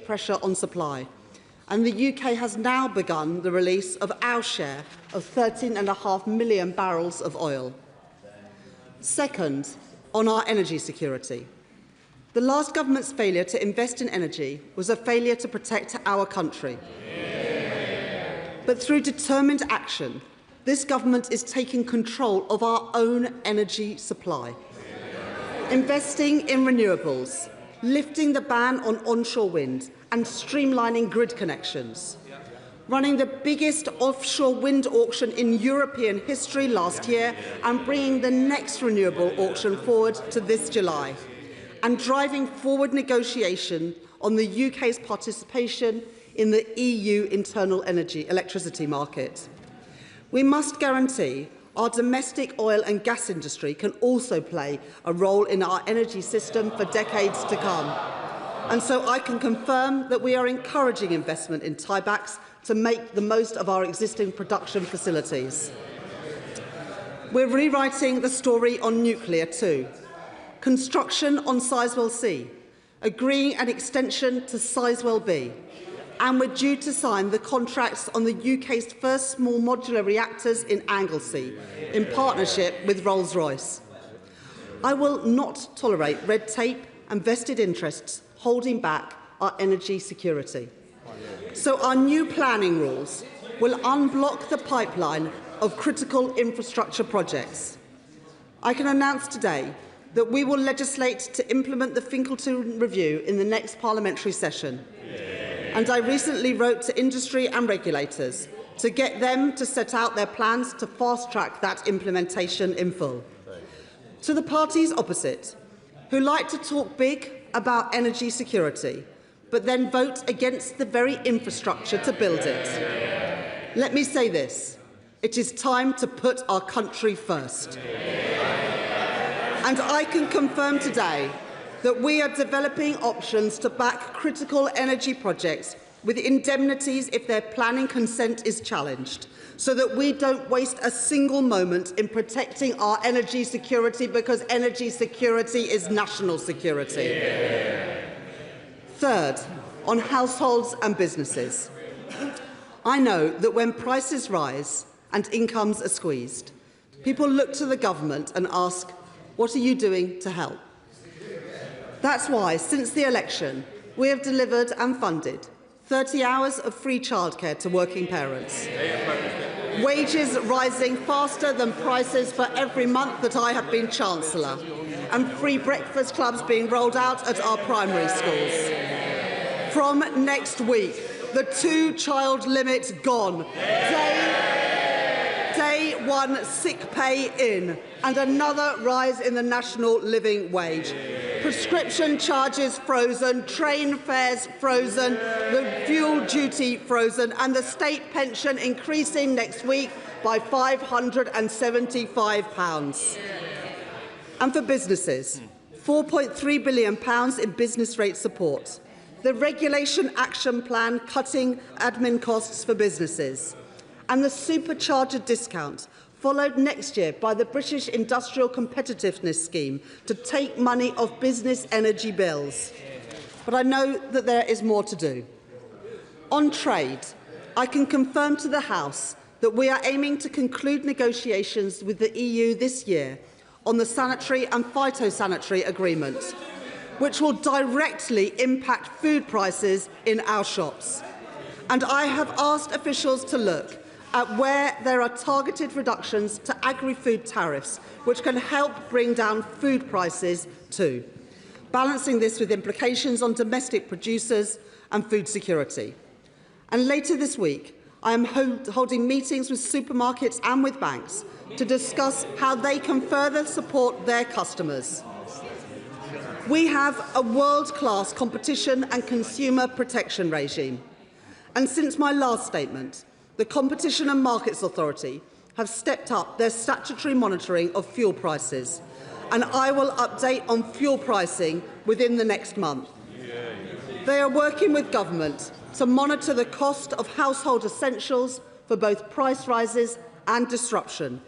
pressure on supply, and the UK has now begun the release of our share of 13.5 million barrels of oil. Second, on our energy security. The last government's failure to invest in energy was a failure to protect our country. But through determined action, this government is taking control of our own energy supply, investing in renewables, lifting the ban on onshore wind and streamlining grid connections, running the biggest offshore wind auction in European history last year and bringing the next renewable auction forward to this July, and driving forward negotiation on the UK's participation in the EU internal electricity market. We must guarantee our domestic oil and gas industry can also play a role in our energy system for decades to come. And so I can confirm that we are encouraging investment in tiebacks to make the most of our existing production facilities. We're rewriting the story on nuclear too. Construction on Sizewell C, agreeing an extension to Sizewell B, and we're due to sign the contracts on the UK's first small modular reactors in Anglesey, in partnership with Rolls-Royce. I will not tolerate red tape and vested interests holding back our energy security. So our new planning rules will unblock the pipeline of critical infrastructure projects. I can announce today that we will legislate to implement the Finkelton Review in the next parliamentary session. And I recently wrote to industry and regulators to get them to set out their plans to fast-track that implementation in full. To the parties opposite, who like to talk big about energy security, but then vote against the very infrastructure to build it, let me say this: it is time to put our country first. And I can confirm today that we are developing options to back critical energy projects with indemnities if their planning consent is challenged, so that we don't waste a single moment in protecting our energy security, because energy security is national security. Yeah. Third, on households and businesses. I know that when prices rise and incomes are squeezed, people look to the government and ask, what are you doing to help? That's why, since the election, we have delivered and funded 30 hours of free childcare to working parents, wages rising faster than prices for every month that I have been Chancellor, and free breakfast clubs being rolled out at our primary schools. From next week, the 2-child limit gone. Day one sick pay in, and another rise in the national living wage. Prescription charges frozen, train fares frozen, the fuel duty frozen, and the state pension increasing next week by £575. And for businesses, £4.3 billion in business rate support. The Regulation Action Plan cutting admin costs for businesses. And the supercharger discount, followed next year by the British Industrial Competitiveness Scheme to take money off business energy bills. But I know that there is more to do. On trade, I can confirm to the House that we are aiming to conclude negotiations with the EU this year on the sanitary and phytosanitary agreement, which will directly impact food prices in our shops. And I have asked officials to look at where there are targeted reductions to agri-food tariffs, which can help bring down food prices too, balancing this with implications on domestic producers and food security. And later this week, I am holding meetings with supermarkets and with banks to discuss how they can further support their customers. We have a world-class competition and consumer protection regime. And since my last statement, the Competition and Markets Authority have stepped up their statutory monitoring of fuel prices, and I will update on fuel pricing within the next month. They are working with government to monitor the cost of household essentials for both price rises and disruption,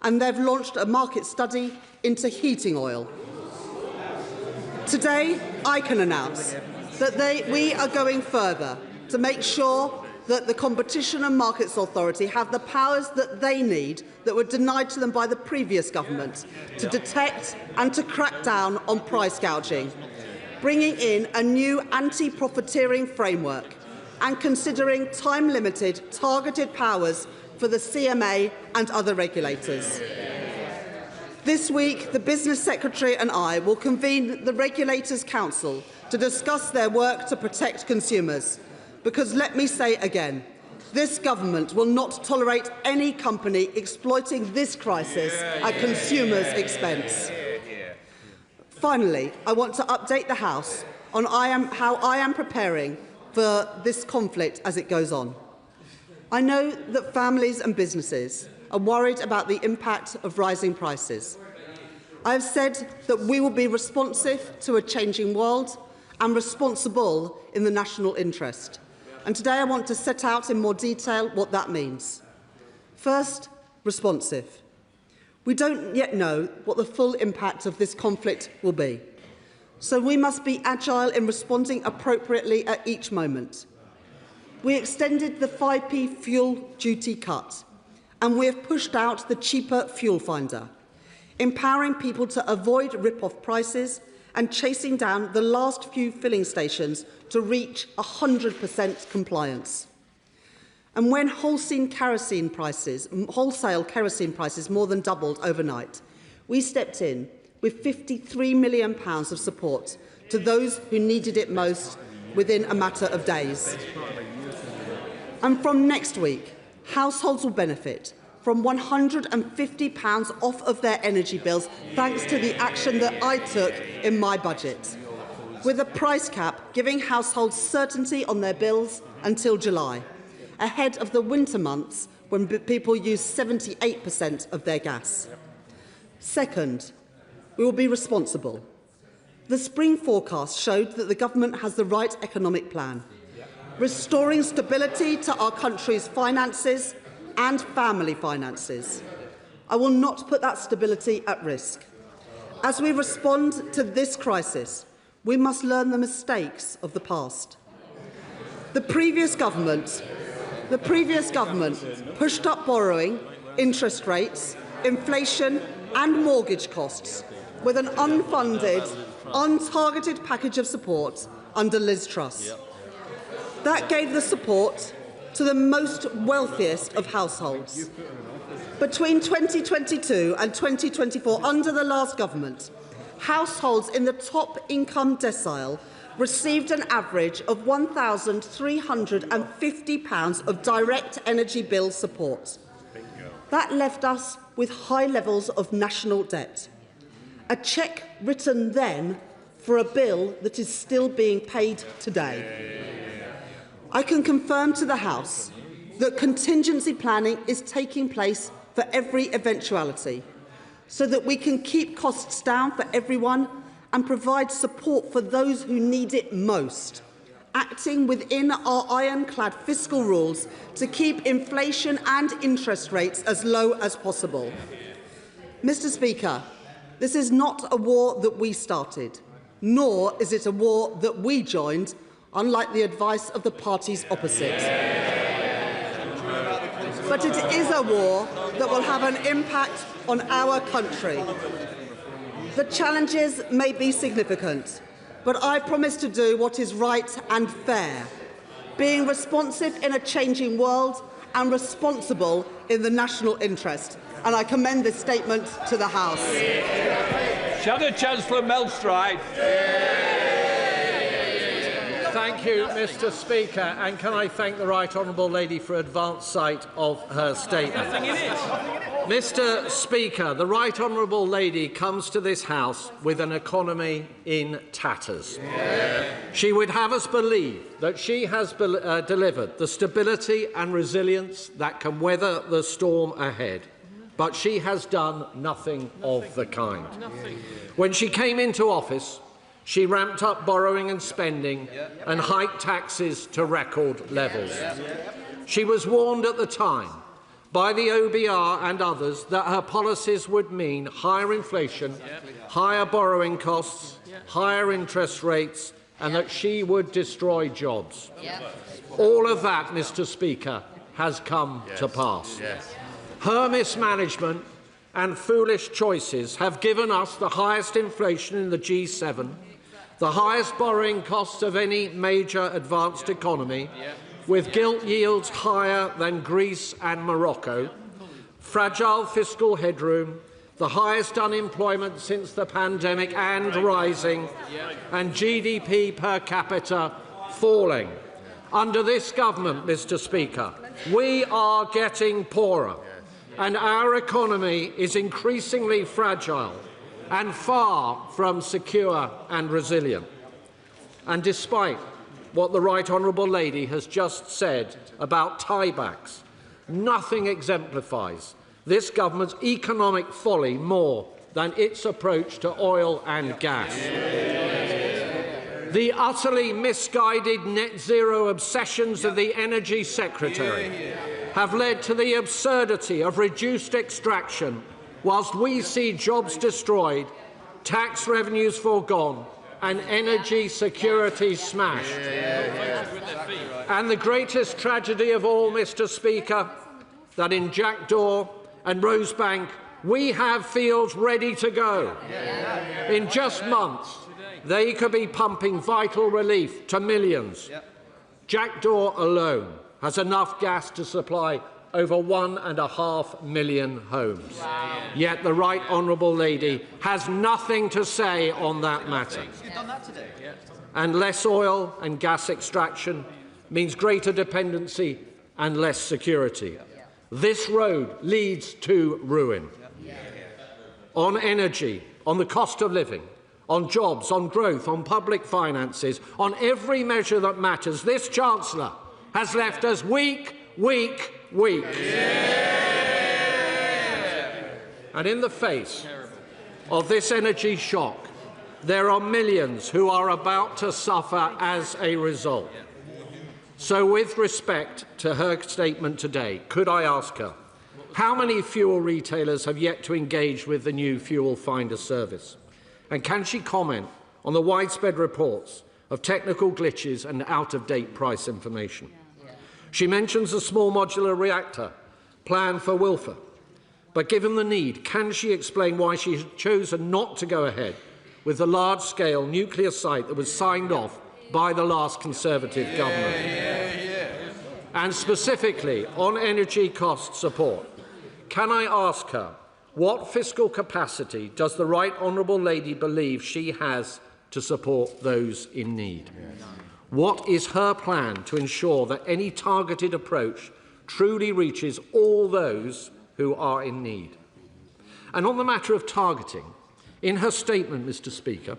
and they've launched a market study into heating oil. Today, I can announce that we are going further to make sure that the Competition and Markets Authority have the powers that they need that were denied to them by the previous government to detect and to crack down on price gouging, bringing in a new anti-profiteering framework and considering time-limited, targeted powers for the CMA and other regulators. This week, the Business Secretary and I will convene the Regulators' Council to discuss their work to protect consumers. Because let me say again, this government will not tolerate any company exploiting this crisis at consumers' expense. Finally, I want to update the House on how I am preparing for this conflict as it goes on. I know that families and businesses are worried about the impact of rising prices. I have said that we will be responsive to a changing world and responsible in the national interest. And today I want to set out in more detail what that means. First, responsive. We don't yet know what the full impact of this conflict will be. So we must be agile in responding appropriately at each moment. We extended the 5p fuel duty cut, and we have pushed out the cheaper fuel finder, empowering people to avoid rip-off prices and chasing down the last few filling stations to reach 100% compliance. And when wholesale kerosene prices more than doubled overnight, we stepped in with £53 million of support to those who needed it most within a matter of days. And from next week, households will benefit from £150 off of their energy bills, thanks to the action that I took in my budget, with a price cap giving households certainty on their bills until July, ahead of the winter months when people use 78% of their gas. Second, we will be responsible. The spring forecast showed that the government has the right economic plan, restoring stability to our country's finances and family finances. I will not put that stability at risk. As we respond to this crisis, we must learn the mistakes of the past. The previous government pushed up borrowing, interest rates, inflation and mortgage costs with an unfunded, untargeted package of support under Liz Truss. That gave the support to the most wealthiest of households. Between 2022 and 2024, under the last government, households in the top income decile received an average of £1,350 of direct energy bill support. That left us with high levels of national debt. A cheque written then for a bill that is still being paid today. I can confirm to the House that contingency planning is taking place for every eventuality, so that we can keep costs down for everyone and provide support for those who need it most, acting within our ironclad fiscal rules to keep inflation and interest rates as low as possible. Mr. Speaker, this is not a war that we started, nor is it a war that we joined, unlike the advice of the parties opposite. But it is a war that will have an impact on our country. The challenges may be significant, but I promise to do what is right and fair, being responsive in a changing world and responsible in the national interest. And I commend this statement to the House. Shadow Chancellor Melstride. Thank you, Mr. Speaker, and can I thank the Right Honourable Lady for advance sight of her statement. Mr. Speaker, the Right Honourable Lady comes to this House with an economy in tatters. She would have us believe that she has delivered the stability and resilience that can weather the storm ahead. But she has done nothing of the kind. When she came into office, she ramped up borrowing and spending and hiked taxes to record levels. She was warned at the time by the OBR and others that her policies would mean higher inflation, higher borrowing costs, higher interest rates and that she would destroy jobs. All of that, Mr. Speaker, has come to pass. Her mismanagement and foolish choices have given us the highest inflation in the G7, the highest borrowing costs of any major advanced economy, with gilt yields higher than Greece and Morocco, fragile fiscal headroom, the highest unemployment since the pandemic and rising, and GDP per capita falling. Under this government, Mr. Speaker, we are getting poorer, and our economy is increasingly fragile and far from secure and resilient. And despite what the Right Honourable Lady has just said about tiebacks, nothing exemplifies this government's economic folly more than its approach to oil and gas. The utterly misguided net zero obsessions of the Energy Secretary have led to the absurdity of reduced extraction, whilst we see jobs destroyed, tax revenues foregone, and energy security smashed. And the greatest tragedy of all, Mr. Speaker, that in Jackdaw and Rosebank we have fields ready to go. In just months, they could be pumping vital relief to millions. Jackdaw alone has enough gas to supply over 1.5 million homes. Yet the Right Honourable Lady has nothing to say on that matter. And less oil and gas extraction means greater dependency and less security. This road leads to ruin. On energy, on the cost of living, on jobs, on growth, on public finances, on every measure that matters, this Chancellor has left us weak, weak, weak. And in the face of this energy shock, there are millions who are about to suffer as a result. So, with respect to her statement today, could I ask her, how many fuel retailers have yet to engage with the new fuel finder service? And can she comment on the widespread reports of technical glitches and out-of-date price information? She mentions a small modular reactor planned for Wilfer. But given the need, can she explain why she has chosen not to go ahead with the large-scale nuclear site that was signed off by the last Conservative government? And specifically on energy cost support, can I ask her, what fiscal capacity does the Right Honourable Lady believe she has to support those in need? What is her plan to ensure that any targeted approach truly reaches all those who are in need? And on the matter of targeting, in her statement, Mr. Speaker,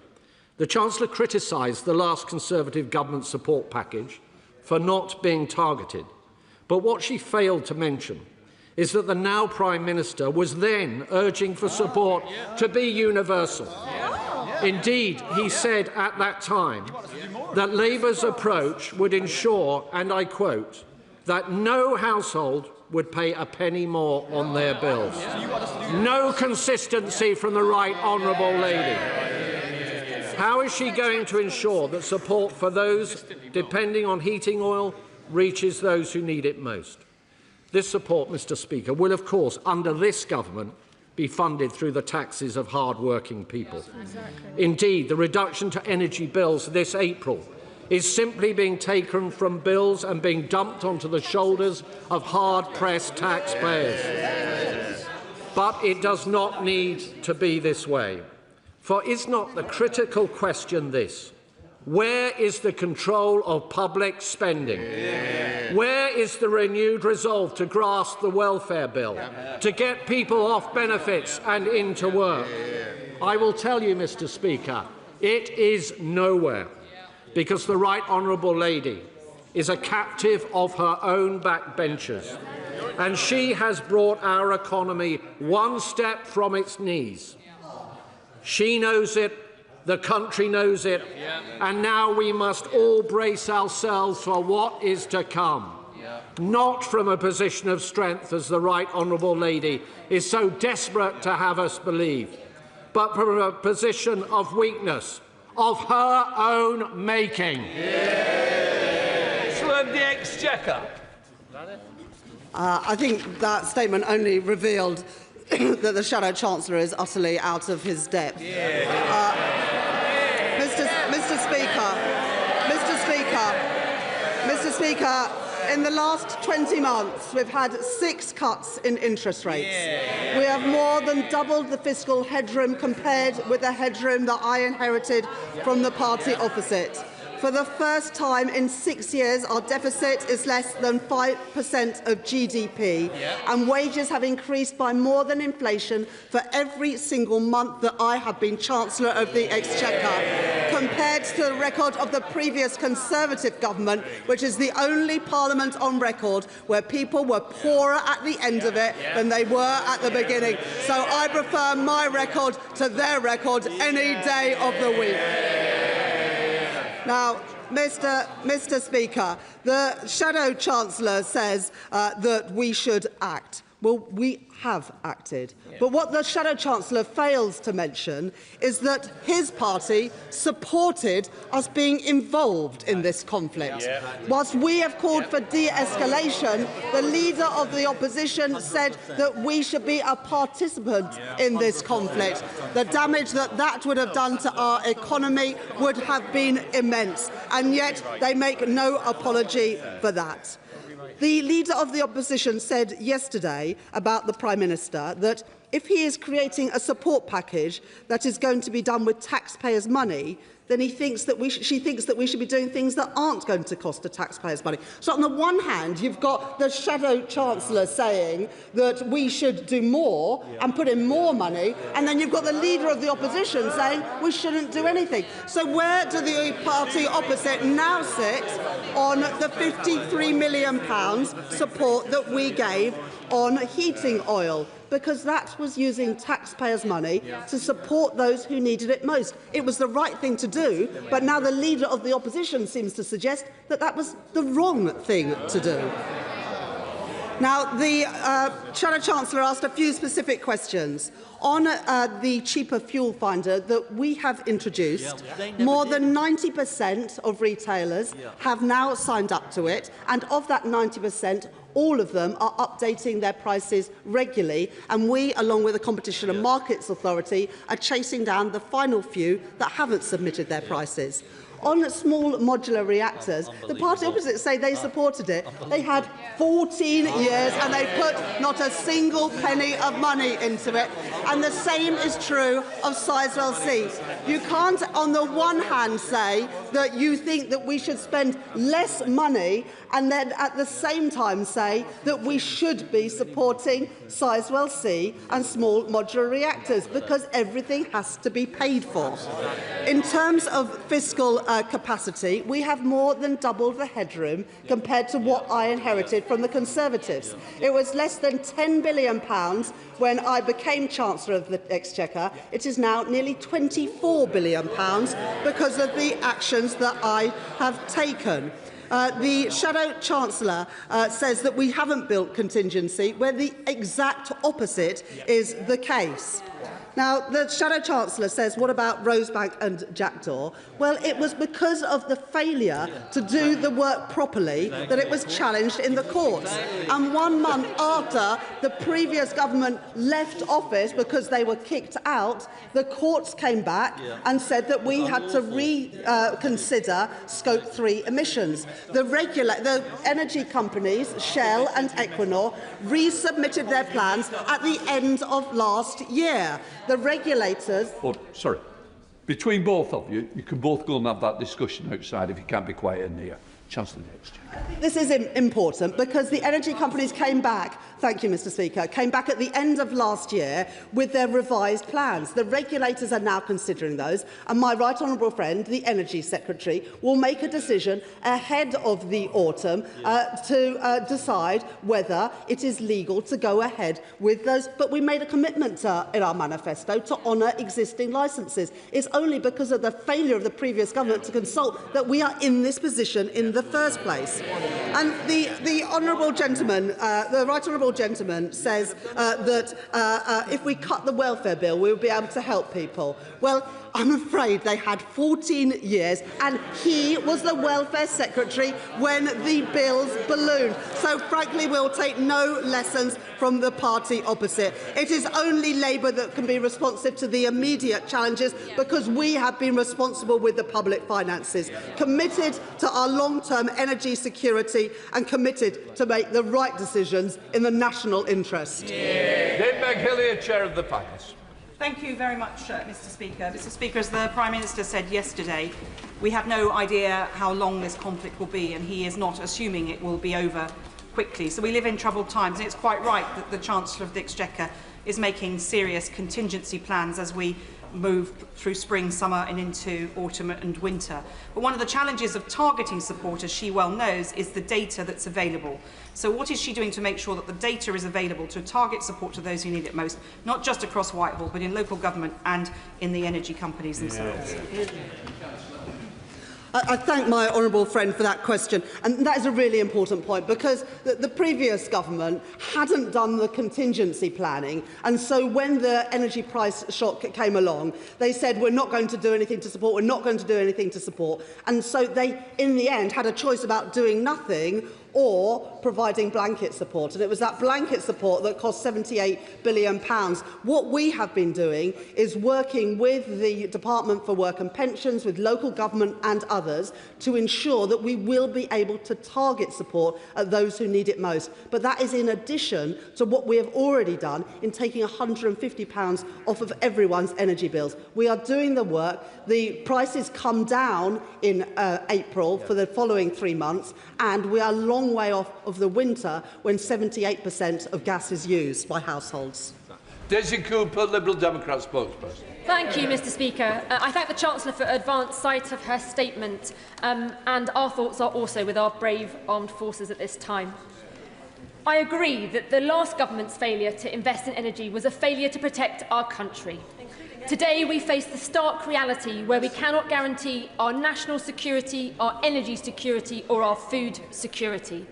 the Chancellor criticised the last Conservative government support package for not being targeted. But what she failed to mention is that the now Prime Minister was then urging for support to be universal. Indeed, he said at that time that Labour's approach would ensure, and I quote, that no household would pay a penny more on their bills. No consistency from the Right Honourable Lady. How is she going to ensure that support for those depending on heating oil reaches those who need it most? This support, Mr. Speaker, will, of course, under this government, be funded through the taxes of hard-working people. Indeed, the reduction to energy bills this April is simply being taken from bills and being dumped onto the shoulders of hard-pressed taxpayers. But it does not need to be this way. For is not the critical question this? Where is the control of public spending? Where is the renewed resolve to grasp the welfare bill, to get people off benefits and into work? I will tell you, Mr. Speaker, it is nowhere, because the Right Honourable Lady is a captive of her own backbenchers, and she has brought our economy one step from its knees. She knows it. The country knows it, and now we must all brace ourselves for what is to come. Not from a position of strength, as the Right Honourable Lady is so desperate to have us believe, but from a position of weakness, of her own making. Chancellor of the Exchequer. I think that statement only revealed that the Shadow Chancellor is utterly out of his depth. Mr. Speaker, in the last 20 months, we've had 6 cuts in interest rates. We have more than doubled the fiscal headroom compared with the headroom that I inherited from the party opposite. For the first time in 6 years, our deficit is less than 5% of GDP, and wages have increased by more than inflation for every single month that I have been Chancellor of the Exchequer, compared to the record of the previous Conservative government, which is the only parliament on record where people were poorer at the end of it than they were at the beginning. So I prefer my record to their record any day of the week. Now, Mr. Speaker, the Shadow Chancellor says that we should act. Well, we have acted. But what the Shadow Chancellor fails to mention is that his party supported us being involved in this conflict. Whilst we have called for de-escalation, the Leader of the Opposition said that we should be a participant in this conflict. The damage that that would have done to our economy would have been immense, and yet they make no apology for that. The Leader of the Opposition said yesterday about the Prime Minister that if he is creating a support package that is going to be done with taxpayers' money, then she thinks that we should be doing things that aren't going to cost the taxpayers' money. So on the one hand, you've got the Shadow Chancellor saying that we should do more and put in more money, and then you've got the Leader of the Opposition saying we shouldn't do anything. So where do the party opposite now sit on the £53 million support that we gave on heating oil? Because that was using taxpayers' money to support those who needed it most. It was the right thing to do, but now the Leader of the Opposition seems to suggest that that was the wrong thing to do. Now, the Shadow Chancellor asked a few specific questions. On the cheaper fuel finder that we have introduced, more than 90% of retailers have now signed up to it, and of that 90%, all of them are updating their prices regularly, and we, along with the Competition and Markets Authority, are chasing down the final few that haven't submitted their prices. On small modular reactors, the party opposite say they supported it. They had 14 years and they put not a single penny of money into it. And the same is true of Sizewell C. You can't, on the one hand, say that you think that we should spend less money and then at the same time say that we should be supporting Sizewell C and small modular reactors, because everything has to be paid for. In terms of fiscal capacity, we have more than doubled the headroom compared to what I inherited from the Conservatives. It was less than £10 billion when I became Chancellor of the Exchequer. It is now nearly £24 billion because of the actions that I have taken. The Shadow Chancellor says that we haven't built contingency, where the exact opposite is the case. Now, the Shadow Chancellor says, what about Rosebank and Jackdaw? Well, it was because of the failure to do the work properly that it was challenged in the courts. And 1 month after the previous government left office because they were kicked out, the courts came back and said that we had to reconsider Scope 3 emissions. The energy companies, Shell and Equinor, resubmitted their plans at the end of last year. The regulators... Oh, sorry. Between both of you, you can both go and have that discussion outside if you can't be quiet in here. Chancellor Exchequer. This is important because the energy companies came back, thank you Mr Speaker, came back at the end of last year with their revised plans. The regulators are now considering those, and my right honourable friend, the Energy Secretary, will make a decision ahead of the autumn to decide whether it is legal to go ahead with those. But we made a commitment in our manifesto to honour existing licences. It's only because of the failure of the previous government to consult that we are in this position in the first place. And the honourable gentleman, the right honourable gentleman, says that if we cut the welfare bill, we will be able to help people. Well, I'm afraid they had 14 years, and he was the Welfare Secretary when the bills ballooned. So, frankly, we'll take no lessons from the party opposite. It is only Labour that can be responsive to the immediate challenges, because we have been responsible with the public finances, committed to our long-term energy security and committed to make the right decisions in the national interest. Dave McHillier, Chair of the Finance. Thank you very much, Mr. Speaker. Mr. Speaker, as the Prime Minister said yesterday, we have no idea how long this conflict will be, and he is not assuming it will be over quickly. So we live in troubled times, and it's quite right that the Chancellor of the Exchequer is making serious contingency plans as we move through spring, summer and into autumn and winter. But one of the challenges of targeting support, as she well knows, is the data that's available. So what is she doing to make sure that the data is available to target support to those who need it most, not just across Whitehall, but in local government and in the energy companies themselves? I thank my honourable friend for that question, and that is a really important point, because the previous government hadn't done the contingency planning, and so when the energy price shock came along, they said, we're not going to do anything to support, we're not going to do anything to support, and so they, in the end, had a choice about doing nothing or providing blanket support. And it was that blanket support that cost £78 billion. What we have been doing is working with the Department for Work and Pensions, with local government and others, to ensure that we will be able to target support at those who need it most. But that is in addition to what we have already done in taking £150 off of everyone's energy bills. We are doing the work. The prices come down in April for the following 3 months, and we are long way off of the winter when 78% of gas is used by households. Daisy Cooper, Liberal Democrat spokesperson. Thank you, Mr. Speaker. I thank the Chancellor for advance sight of her statement, and our thoughts are also with our brave armed forces at this time. I agree that the last government's failure to invest in energy was a failure to protect our country. Today we face the stark reality where we cannot guarantee our national security, our energy security or our food security.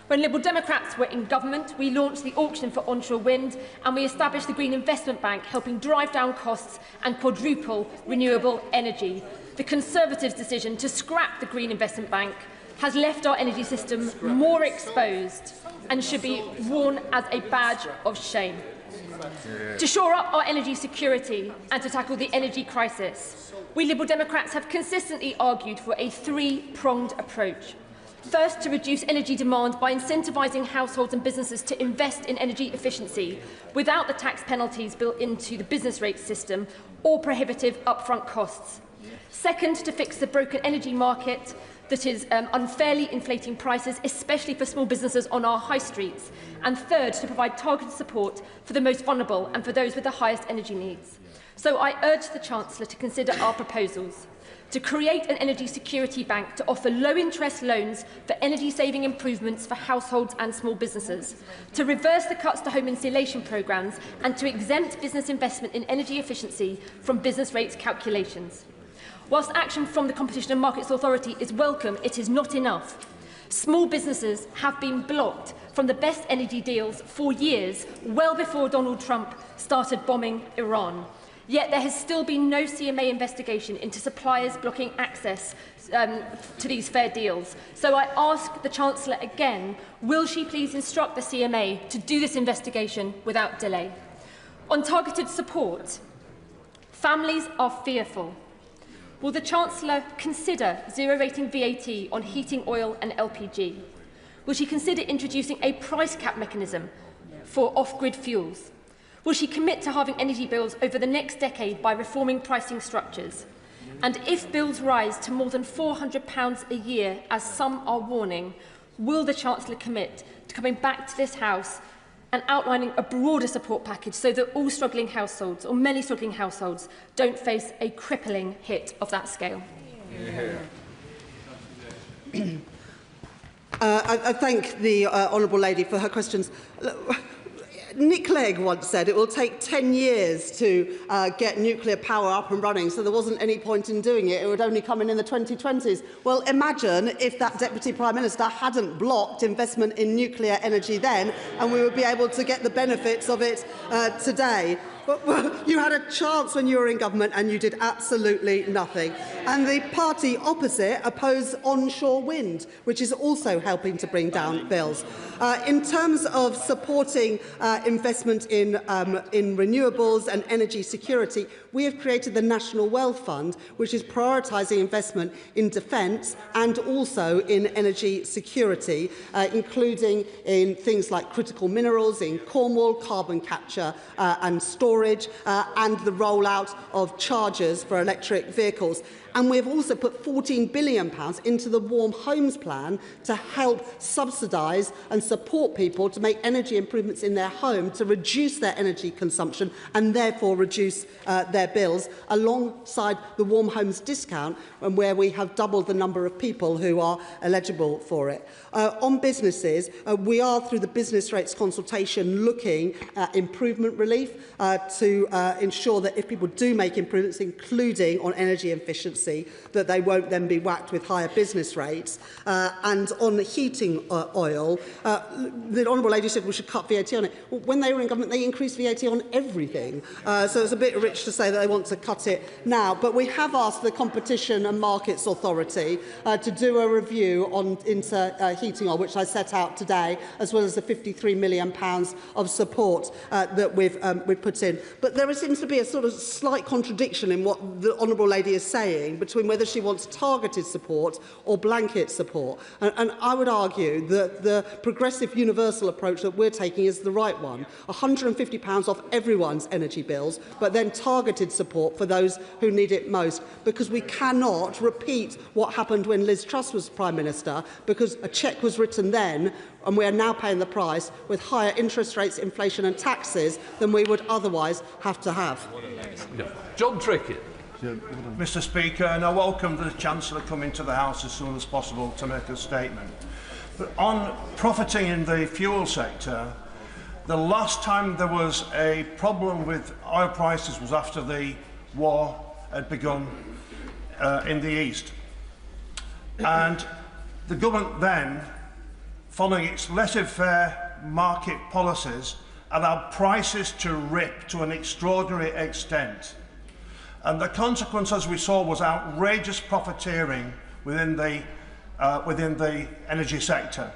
When Liberal Democrats were in government, we launched the auction for onshore wind and we established the Green Investment Bank, helping drive down costs and quadruple renewable energy. The Conservatives' decision to scrap the Green Investment Bank has left our energy system more exposed and should be worn as a badge of shame. To shore up our energy security and to tackle the energy crisis, we Liberal Democrats have consistently argued for a three-pronged approach. First, to reduce energy demand by incentivising households and businesses to invest in energy efficiency without the tax penalties built into the business rate system or prohibitive upfront costs. Second, to fix the broken energy market that is unfairly inflating prices, especially for small businesses on our high streets. And third, to provide targeted support for the most vulnerable and for those with the highest energy needs. So I urge the Chancellor to consider our proposals. To create an energy security bank to offer low-interest loans for energy-saving improvements for households and small businesses, to reverse the cuts to home insulation programmes and to exempt business investment in energy efficiency from business rates calculations. Whilst action from the Competition and Markets Authority is welcome, it is not enough. Small businesses have been blocked from the best energy deals for years, well before Donald Trump started bombing Iran. Yet there has still been no CMA investigation into suppliers blocking access to these fair deals. So I ask the Chancellor again, will she please instruct the CMA to do this investigation without delay? On targeted support, families are fearful. Will the Chancellor consider zero-rating VAT on heating oil and LPG? Will she consider introducing a price cap mechanism for off-grid fuels? Will she commit to halving energy bills over the next decade by reforming pricing structures? And if bills rise to more than £400 a year, as some are warning, will the Chancellor commit to coming back to this House and outlining a broader support package so that all struggling households, or many struggling households, don't face a crippling hit of that scale? I thank the honourable lady for her questions. Nick Clegg once said it will take 10 years to get nuclear power up and running, so there wasn't any point in doing it. It would only come in the 2020s. Well, imagine if that Deputy Prime Minister hadn't blocked investment in nuclear energy then, and we would be able to get the benefits of it today. Well, you had a chance when you were in government and you did absolutely nothing. And the party opposite opposed onshore wind, which is also helping to bring down bills. In terms of supporting investment in renewables and energy security, we have created the National Wealth Fund, which is prioritising investment in defence and also in energy security, including in things like critical minerals in Cornwall, carbon capture and storage, and the rollout of chargers for electric vehicles. And we've also put £14 billion into the Warm Homes Plan to help subsidise and support people to make energy improvements in their home to reduce their energy consumption and therefore reduce their bills, alongside the Warm Homes discount, and where we have doubled the number of people who are eligible for it. On businesses, we are, through the business rates consultation, looking at improvement relief to ensure that if people do make improvements, including on energy efficiency, that they won't then be whacked with higher business rates. And on heating oil, the Honourable Lady said we should cut VAT on it. Well, when they were in government, they increased VAT on everything. So it's a bit rich to say that they want to cut it now. But we have asked the Competition and Markets Authority to do a review into heating oil, which I set out today, as well as the £53 million of support that we've put in. But there seems to be a sort of slight contradiction in what the Honourable Lady is saying between whether she wants targeted support or blanket support. And I would argue that the progressive universal approach that we're taking is the right one. £150 off everyone's energy bills, but then targeted support for those who need it most, because we cannot repeat what happened when Liz Truss was Prime Minister, because a cheque was written then and we are now paying the price with higher interest rates, inflation and taxes than we would otherwise have to have. John Trickett. Mr Speaker, and I welcome the Chancellor coming to the House as soon as possible to make a statement. But on profiting in the fuel sector, the last time there was a problem with oil prices was after the war had begun in the East. And the government then, following its laissez-faire market policies, allowed prices to rip to an extraordinary extent. And the consequence, as we saw, was outrageous profiteering within the energy sector.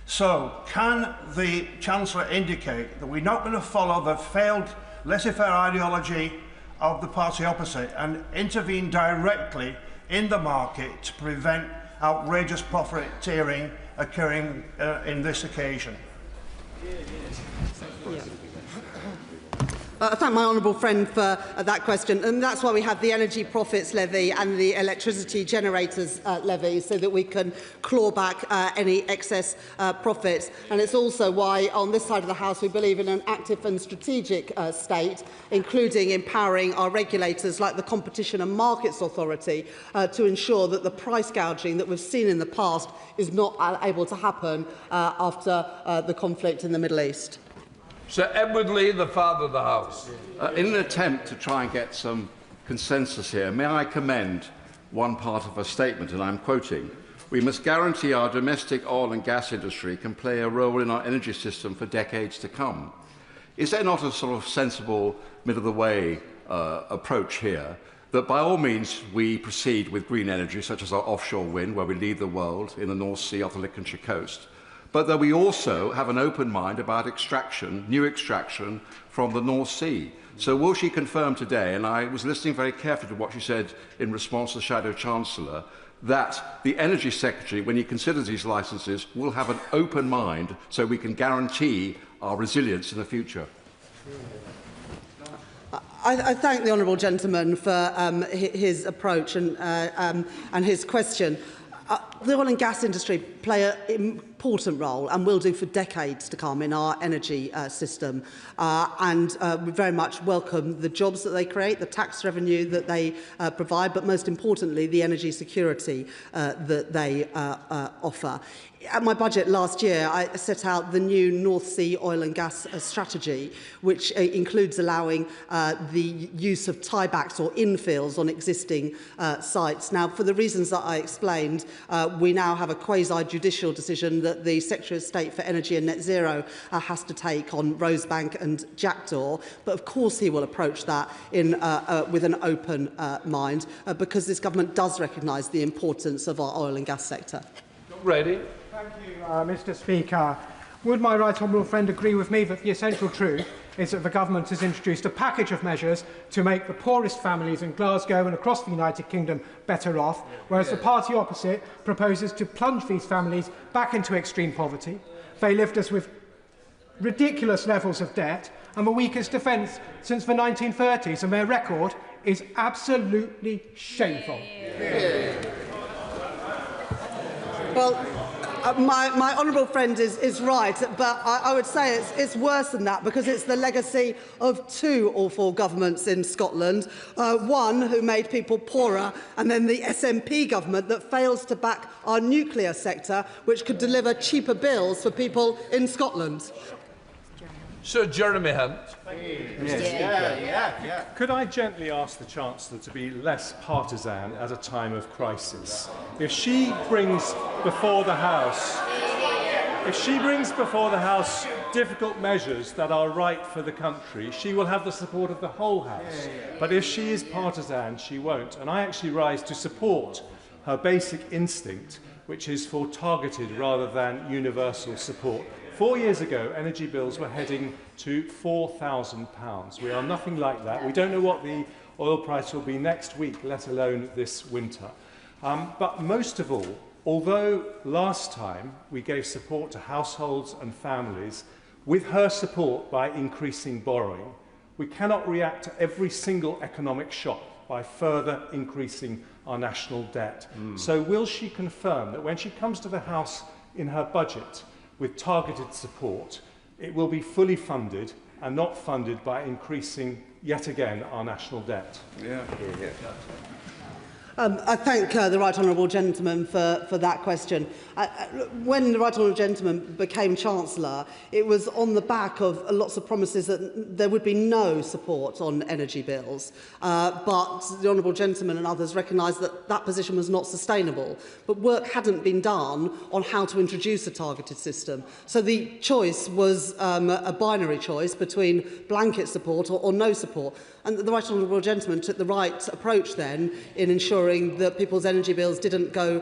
So, can the Chancellor indicate that we're not going to follow the failed laissez-faire ideology of the party opposite and intervene directly in the market to prevent outrageous profiteering occurring in this occasion? I thank my honourable friend for that question, and that's why we have the Energy Profits Levy and the Electricity Generators Levy, so that we can claw back any excess profits. And it's also why, on this side of the House, we believe in an active and strategic state, including empowering our regulators, like the Competition and Markets Authority, to ensure that the price gouging that we've seen in the past is not able to happen after the conflict in the Middle East. Sir Edward Lee, the Father of the House. In an attempt to try and get some consensus here, may I commend one part of her statement, and I'm quoting, "We must guarantee our domestic oil and gas industry can play a role in our energy system for decades to come." Is there not a sort of sensible, middle-of-the-way approach here, that by all means we proceed with green energy, such as our offshore wind, where we lead the world in the North Sea off the Lincolnshire coast, but that we also have an open mind about extraction, new extraction from the North Sea? So will she confirm today, and I was listening very carefully to what she said in response to the Shadow Chancellor, that the Energy Secretary, when he considers these licences, will have an open mind so we can guarantee our resilience in the future? I thank the honourable gentleman for his approach and his question. The oil and gas industry play an important role and will do for decades to come in our energy system. And we very much welcome the jobs that they create, the tax revenue that they provide, but most importantly, the energy security that they offer. At my budget last year, I set out the new North Sea oil and gas strategy, which includes allowing the use of tiebacks or infills on existing sites. Now, for the reasons that I explained, we now have a quasi-judicial decision that the Secretary of State for Energy and Net Zero has to take on Rosebank and Jackdaw. But of course he will approach that with an open mind, because this government does recognise the importance of our oil and gas sector. Ready? Thank you, Mr. Speaker. Would my right honourable friend agree with me that the essential truth is that the government has introduced a package of measures to make the poorest families in Glasgow and across the United Kingdom better off, whereas the party opposite proposes to plunge these families back into extreme poverty? They left us with ridiculous levels of debt and the weakest defence since the 1930s, and their record is absolutely shameful. Well, my honourable friend is right, but I would say it's worse than that, because it's the legacy of two awful governments in Scotland, one who made people poorer, and then the SNP government that fails to back our nuclear sector, which could deliver cheaper bills for people in Scotland. Sir Jeremy Hunt. Could I gently ask the Chancellor to be less partisan at a time of crisis? If she brings before the House, difficult measures that are right for the country, she will have the support of the whole House. But if she is partisan, she won't. And I actually rise to support her basic instinct, which is for targeted rather than universal support. 4 years ago, energy bills were heading to £4,000. We are nothing like that. We don't know what the oil price will be next week, let alone this winter. But most of all, although last time we gave support to households and families with her support by increasing borrowing, we cannot react to every single economic shock by further increasing our national debt. So will she confirm that when she comes to the House in her budget with targeted support, it will be fully funded and not funded by increasing, yet again, our national debt? I thank the Right Honourable Gentleman for that question. When the Right Honourable Gentleman became Chancellor, it was on the back of lots of promises that there would be no support on energy bills. But the Honourable Gentleman and others recognised that that position was not sustainable. But work hadn't been done on how to introduce a targeted system. So the choice was a binary choice between blanket support or no support. And the Right Honourable Gentleman took the right approach then in ensuring that people's energy bills didn't go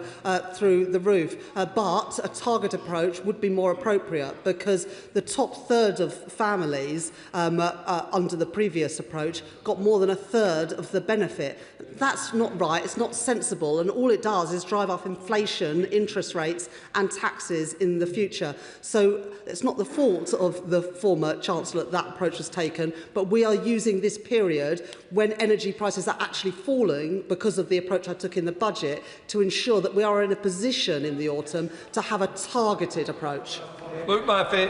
through the roof. But a target approach would be more appropriate, because the top third of families under the previous approach got more than a third of the benefit. That's not right, it's not sensible, and all it does is drive up inflation, interest rates and taxes in the future. So it's not the fault of the former Chancellor that that approach was taken, but we are using this period when energy prices are actually falling because of the approach I took in the budget to ensure that we are in a position in the autumn to have a targeted approach. Luke Murphy.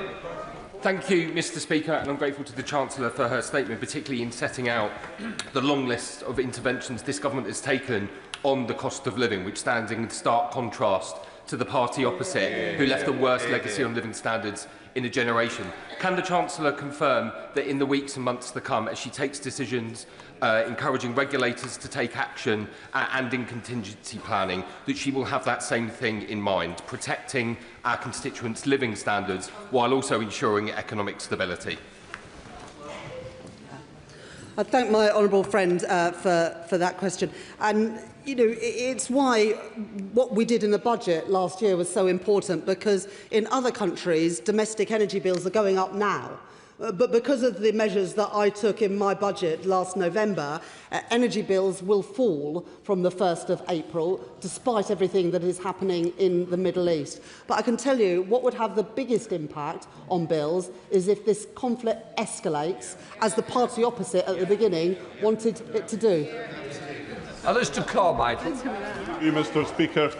Thank you, Mr. Speaker, and I'm grateful to the Chancellor for her statement, particularly in setting out the long list of interventions this government has taken on the cost of living, which stands in stark contrast to the party opposite, who left the worst legacy on living standards in a generation. Can the Chancellor confirm that in the weeks and months to come, as she takes decisions encouraging regulators to take action and in contingency planning, that she will have that same thing in mind, protecting our constituents' living standards while also ensuring economic stability? I thank my honourable friend for that question. And, you know, it's why what we did in the budget last year was so important, because in other countries, domestic energy bills are going up now. But because of the measures that I took in my budget last November, energy bills will fall from the 1st of April, despite everything that is happening in the Middle East. But I can tell you what would have the biggest impact on bills is if this conflict escalates, as the party opposite at the beginning wanted it to do. Alistair Carmichael. Thank you, Mr. Speaker.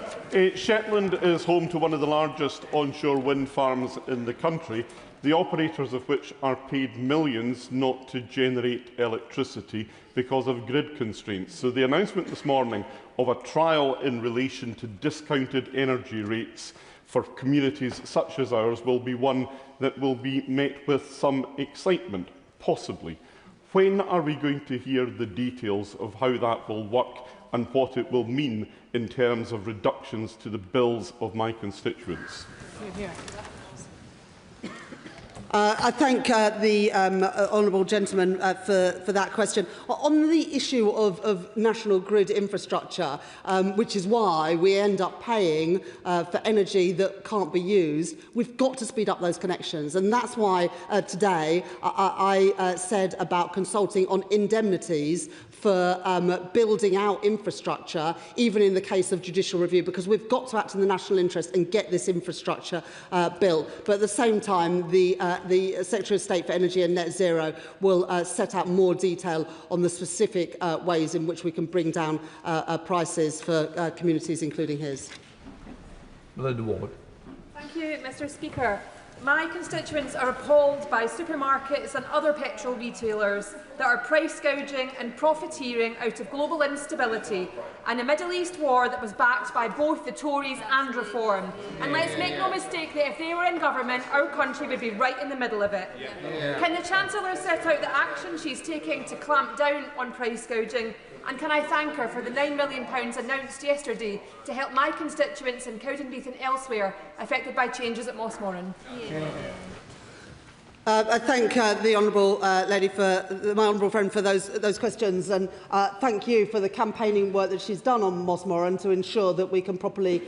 Shetland is home to one of the largest onshore wind farms in the country, the operators of which are paid millions not to generate electricity because of grid constraints. So the announcement this morning of a trial in relation to discounted energy rates for communities such as ours will be one that will be met with some excitement, possibly. When are we going to hear the details of how that will work and what it will mean in terms of reductions to the bills of my constituents? I thank the honourable gentleman for that question. On the issue of national grid infrastructure, which is why we end up paying for energy that can't be used, we've got to speed up those connections. And that's why today I said about consulting on indemnities for building out infrastructure, even in the case of judicial review, because we've got to act in the national interest and get this infrastructure built. But at the same time, the Secretary of State for Energy and Net Zero will set out more detail on the specific ways in which we can bring down prices for communities, including his. Melinda Ward. Thank you, Mr. Speaker. My constituents are appalled by supermarkets and other petrol retailers that are price gouging and profiteering out of global instability and a Middle East war that was backed by both the Tories and Reform. And let's make no mistake that if they were in government, our country would be right in the middle of it. Can the Chancellor set out the action she's taking to clamp down on price gouging? And can I thank her for the £9 million announced yesterday to help my constituents in Cowdenbeath and elsewhere affected by changes at Mossmoran? I thank the honourable lady for my honourable friend for those questions, and thank you for the campaigning work that she's done on Mossmoran to ensure that we can properly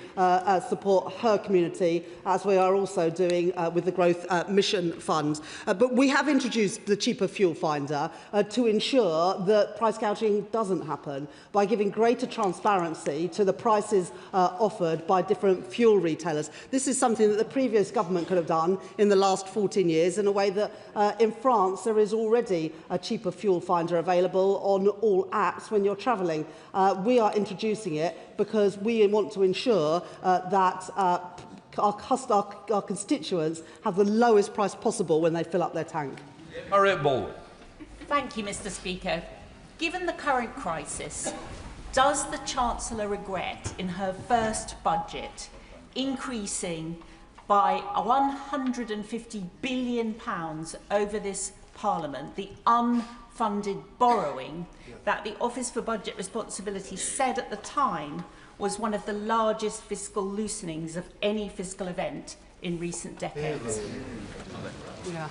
support her community, as we are also doing with the Growth Mission Fund. But we have introduced the cheaper fuel finder to ensure that price gouging doesn't happen by giving greater transparency to the prices offered by different fuel retailers. This is something that the previous government could have done in the last 14 years in a way that in France there is already a cheaper fuel finder available on all apps when you're travelling. We are introducing it because we want to ensure that our constituents have the lowest price possible when they fill up their tank. Harriet Baldwin. Thank you, Mr. Speaker. Given the current crisis, does the Chancellor regret in her first budget increasing by £150 billion over this Parliament the unfunded borrowing that the Office for Budget Responsibility said at the time was one of the largest fiscal loosenings of any fiscal event in recent decades? Yeah.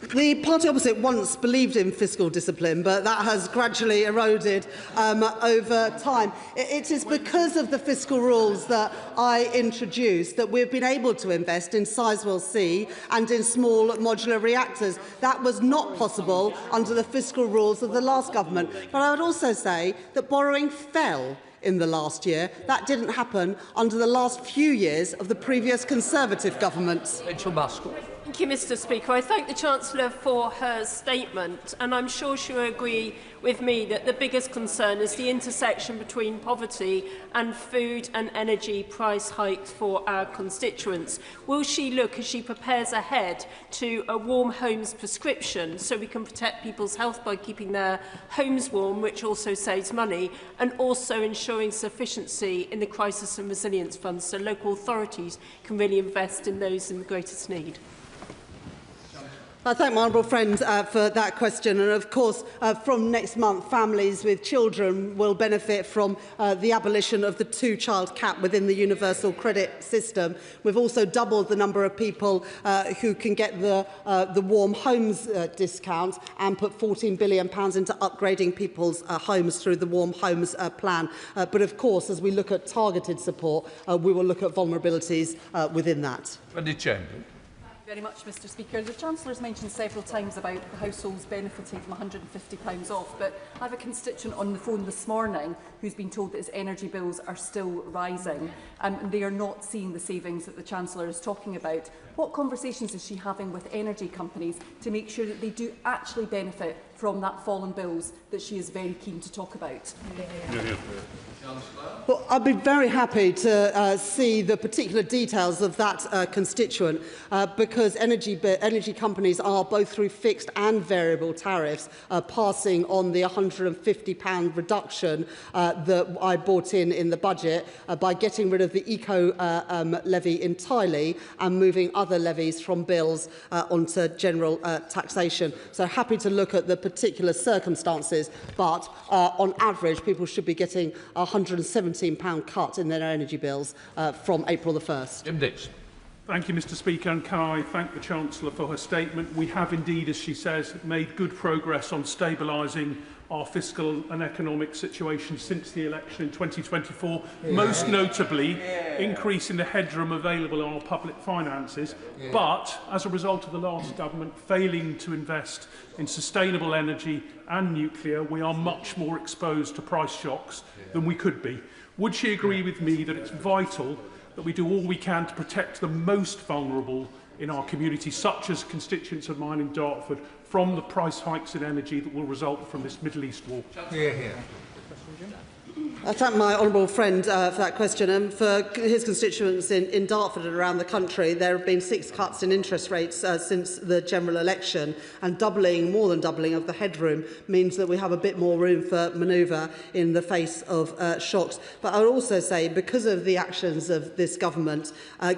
The party opposite once believed in fiscal discipline, but that has gradually eroded over time. It is because of the fiscal rules that I introduced that we've been able to invest in Sizewell C and in small modular reactors. That was not possible under the fiscal rules of the last government. But I would also say that borrowing fell in the last year. That didn't happen under the last few years of the previous Conservative government. Rachel Maskell. Thank you, Mr. Speaker. I thank the Chancellor for her statement, and I'm sure she'll agree with me that the biggest concern is the intersection between poverty and food and energy price hikes for our constituents. Will she look, as she prepares ahead, to a warm homes prescription so we can protect people's health by keeping their homes warm, which also saves money, and also ensuring sufficiency in the Crisis and Resilience Fund so local authorities can really invest in those in the greatest need? I thank my honourable friend for that question, and of course from next month families with children will benefit from the abolition of the two-child cap within the universal credit system. We've also doubled the number of people who can get the warm homes discount and put £14 billion into upgrading people's homes through the warm homes plan. But of course, as we look at targeted support, we will look at vulnerabilities within that. Wendy Chamberlain. Very much, Mr. Speaker. The Chancellor has mentioned several times about the households benefiting from £150 off, but I have a constituent on the phone this morning who's been told that his energy bills are still rising and they are not seeing the savings that the Chancellor is talking about. What conversations is she having with energy companies to make sure that they do actually benefit from that fall in bills that she is very keen to talk about? Well, I'd be very happy to see the particular details of that constituent because energy companies are both through fixed and variable tariffs passing on the £150 reduction that I brought in the budget by getting rid of the eco levy entirely and moving other levies from bills onto general taxation. So happy to look at the particular circumstances, but on average, people should be getting a £117 cut in their energy bills from April the 1st. Jim Dix. Thank you, Mr. Speaker, and can I thank the Chancellor for her statement. We have indeed, as she says, made good progress on stabilising our fiscal and economic situation since the election in 2024, most notably increasing the headroom available in our public finances. But as a result of the last government failing to invest in sustainable energy and nuclear, we are much more exposed to price shocks than we could be. Would she agree with me that it's vital that we do all we can to protect the most vulnerable in our community, such as constituents of mine in Dartford, from the price hikes in energy that will result from this Middle East war? I thank my honourable friend for that question, and for his constituents in Dartford and around the country. There have been 6 cuts in interest rates since the general election, and more than doubling of the headroom means that we have a bit more room for manoeuvre in the face of shocks. But I would also say, because of the actions of this government,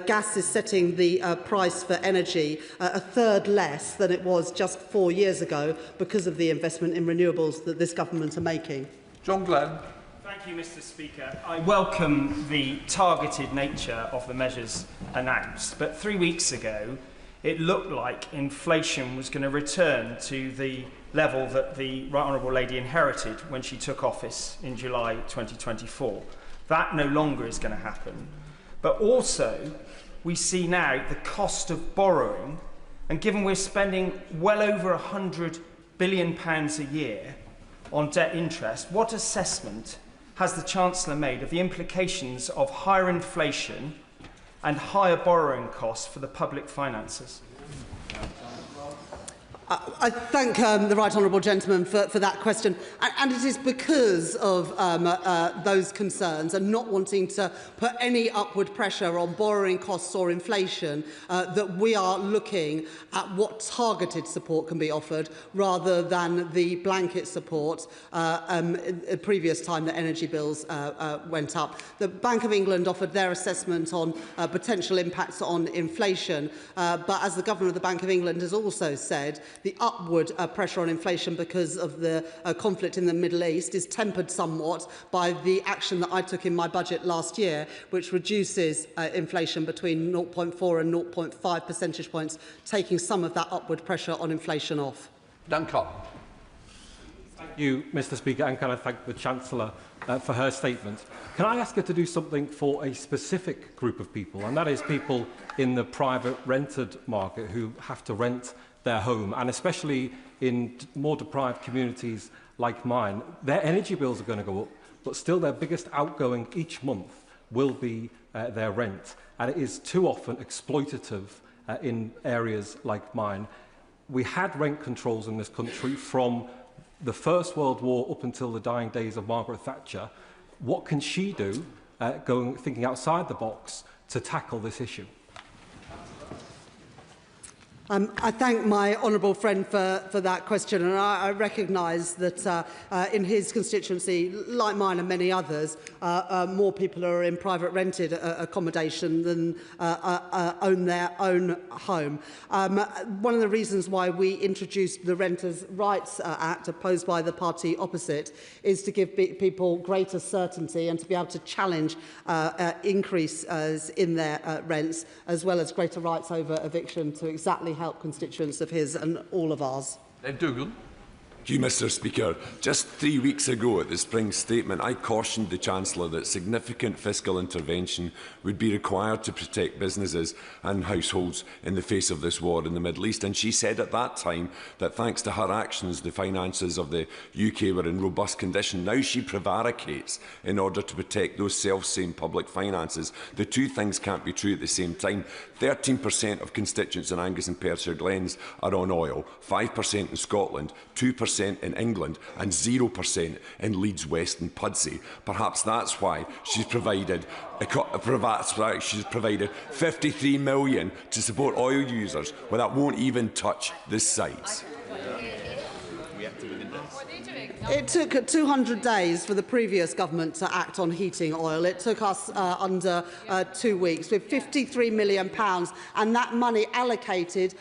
gas is setting the price for energy a third less than it was just 4 years ago, because of the investment in renewables that this government are making. John Glenn. Thank you, Mr. Speaker. I welcome the targeted nature of the measures announced, but 3 weeks ago it looked like inflation was going to return to the level that the Right Honourable Lady inherited when she took office in July 2024. That no longer is going to happen. But also, we see now the cost of borrowing, and given we're spending well over £100 billion a year on debt interest, what assessment has the Chancellor made of the implications of higher inflation and higher borrowing costs for the public finances? I thank the right honourable gentleman for that question, and it is because of those concerns and not wanting to put any upward pressure on borrowing costs or inflation that we are looking at what targeted support can be offered rather than the blanket support the previous time that energy bills went up. The Bank of England offered their assessment on potential impacts on inflation, but as the Governor of the Bank of England has also said, the upward pressure on inflation because of the conflict in the Middle East is tempered somewhat by the action that I took in my budget last year, which reduces inflation between 0.4 and 0.5 percentage points, taking some of that upward pressure on inflation off. Dan Cobb. Thank you, Mr. Speaker, and can I thank the Chancellor for her statement. Can I ask her to do something for a specific group of people, and that is people in the private rented market who have to rent their home, and especially in more deprived communities like mine, their energy bills are going to go up, but still their biggest outgoing each month will be their rent. And it is too often exploitative in areas like mine. We had rent controls in this country from the First World War up until the dying days of Margaret Thatcher. What can she do, thinking outside the box, to tackle this issue? I thank my honourable friend for that question, and I recognise that in his constituency, like mine and many others, more people are in private rented accommodation than own their own home. One of the reasons why we introduced the Renters' Rights Act, opposed by the party opposite, is to give people greater certainty and to be able to challenge increases in their rents, as well as greater rights over eviction, to exactly help constituents of his and all of ours. Dougal. Thank you, Mr. Speaker. Just 3 weeks ago at the spring statement, I cautioned the Chancellor that significant fiscal intervention would be required to protect businesses and households in the face of this war in the Middle East. And she said at that time that thanks to her actions, the finances of the UK were in robust condition. Now she prevaricates in order to protect those self-same public finances. The two things can't be true at the same time. 13% of constituents in Angus and Perthshire Glens are on oil, 5% in Scotland, 2% in England and 0% in Leeds West and Pudsey. Perhaps that's why she's provided 53 million to support oil users, well, that won't even touch the sites. It took 200 days for the previous government to act on heating oil. It took us under 2 weeks, with £53 million, and that money allocated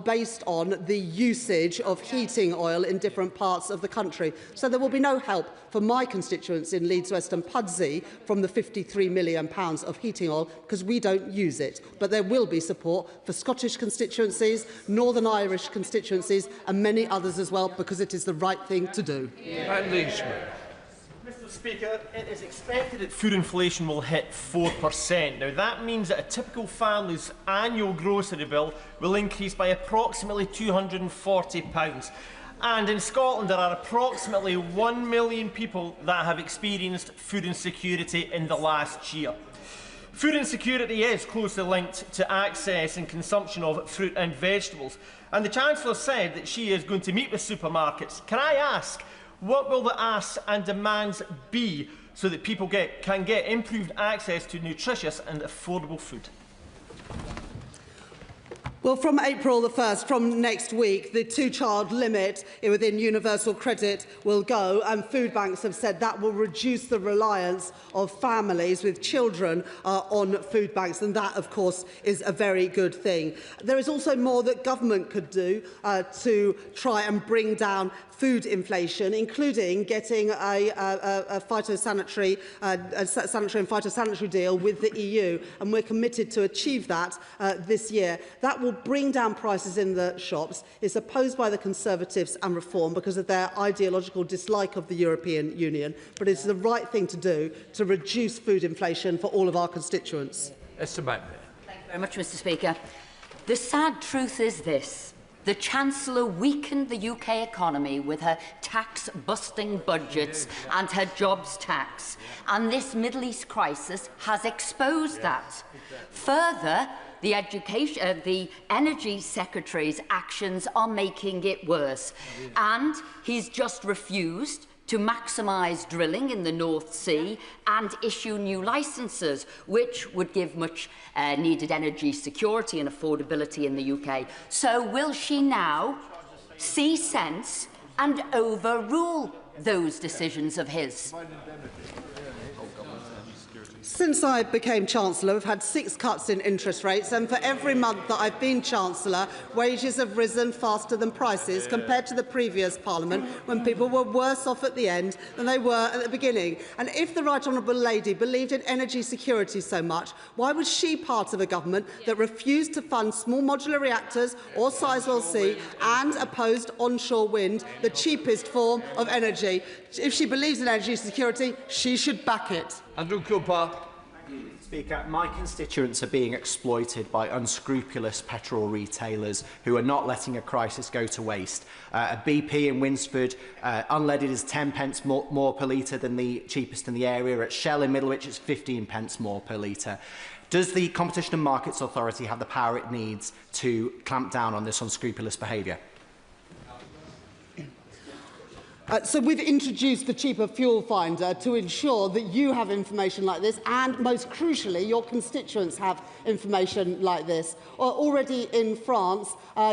based on the usage of heating oil in different parts of the country. So there will be no help for my constituents in Leeds West and Pudsey from the £53 million of heating oil, because we don't use it. But there will be support for Scottish constituencies, Northern Irish constituencies and many others as well, because it is the right thing to do. Mr Speaker, it is expected that food inflation will hit 4%. Now, that means that a typical family's annual grocery bill will increase by approximately £240. And in Scotland, there are approximately 1 million people that have experienced food insecurity in the last year. Food insecurity is closely linked to access and consumption of fruit and vegetables. And the Chancellor said that she is going to meet with supermarkets. Can I ask, what will the asks and demands be so that people can get improved access to nutritious and affordable food? Well, from April the 1st, from next week, the two-child limit within universal credit will go, and food banks have said that will reduce the reliance of families with children on food banks, and that, of course, is a very good thing. There is also more that government could do to try and bring down food inflation, including getting a sanitary and phytosanitary deal with the EU, and we're committed to achieve that this year. That will bring down prices in the shops. It's opposed by the Conservatives and Reform because of their ideological dislike of the European Union, but it's the right thing to do to reduce food inflation for all of our constituents. Thank you very much, Mr Speaker. The sad truth is this. The Chancellor weakened the UK economy with her tax-busting budgets and her jobs tax, and this Middle East crisis has exposed that. Further, the Energy Secretary's actions are making it worse, and he's just refused to maximise drilling in the North Sea and issue new licences, which would give much needed energy security and affordability in the UK. So will she now see sense and overrule those decisions of his? Since I became Chancellor, we've had 6 cuts in interest rates, and for every month that I've been Chancellor, wages have risen faster than prices compared to the previous Parliament, when people were worse off at the end than they were at the beginning. And if the Right Honourable Lady believed in energy security so much, why was she part of a government that refused to fund small modular reactors or Sizewell C and opposed onshore wind, the cheapest form of energy? If she believes in energy security, she should back it. Andrew Cooper. Speaker, my constituents are being exploited by unscrupulous petrol retailers who are not letting a crisis go to waste. A BP in Winsford, unleaded is 10 pence more per litre than the cheapest in the area. At Shell in Middlewich, it's 15 pence more per litre. Does the Competition and Markets Authority have the power it needs to clamp down on this unscrupulous behaviour? So we've introduced the cheaper fuel finder to ensure that you have information like this, and most crucially, your constituents have information like this. Already in France,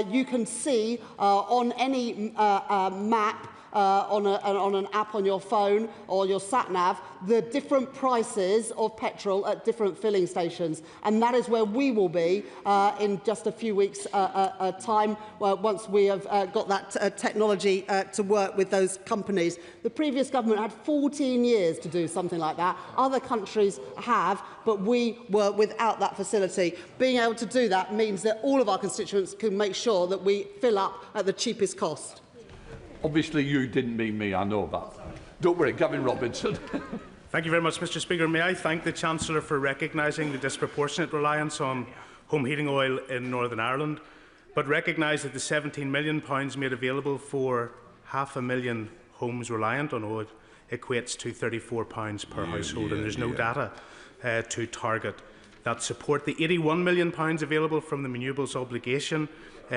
you can see on any map, on an app on your phone or your sat-nav, the different prices of petrol at different filling stations. And that is where we will be in just a few weeks' time, once we have got that technology to work with those companies. The previous government had 14 years to do something like that. Other countries have, but we were without that facility. Being able to do that means that all of our constituents can make sure that we fill up at the cheapest cost. Obviously, you didn't mean me, I know that. Don't worry, Gavin Robinson. Thank you very much, Mr Speaker. May I thank the Chancellor for recognising the disproportionate reliance on home heating oil in Northern Ireland, but recognise that the £17 million made available for 500,000 homes reliant on oil equates to £34 per household, and there's no data to target that support. The £81 million available from the renewables obligation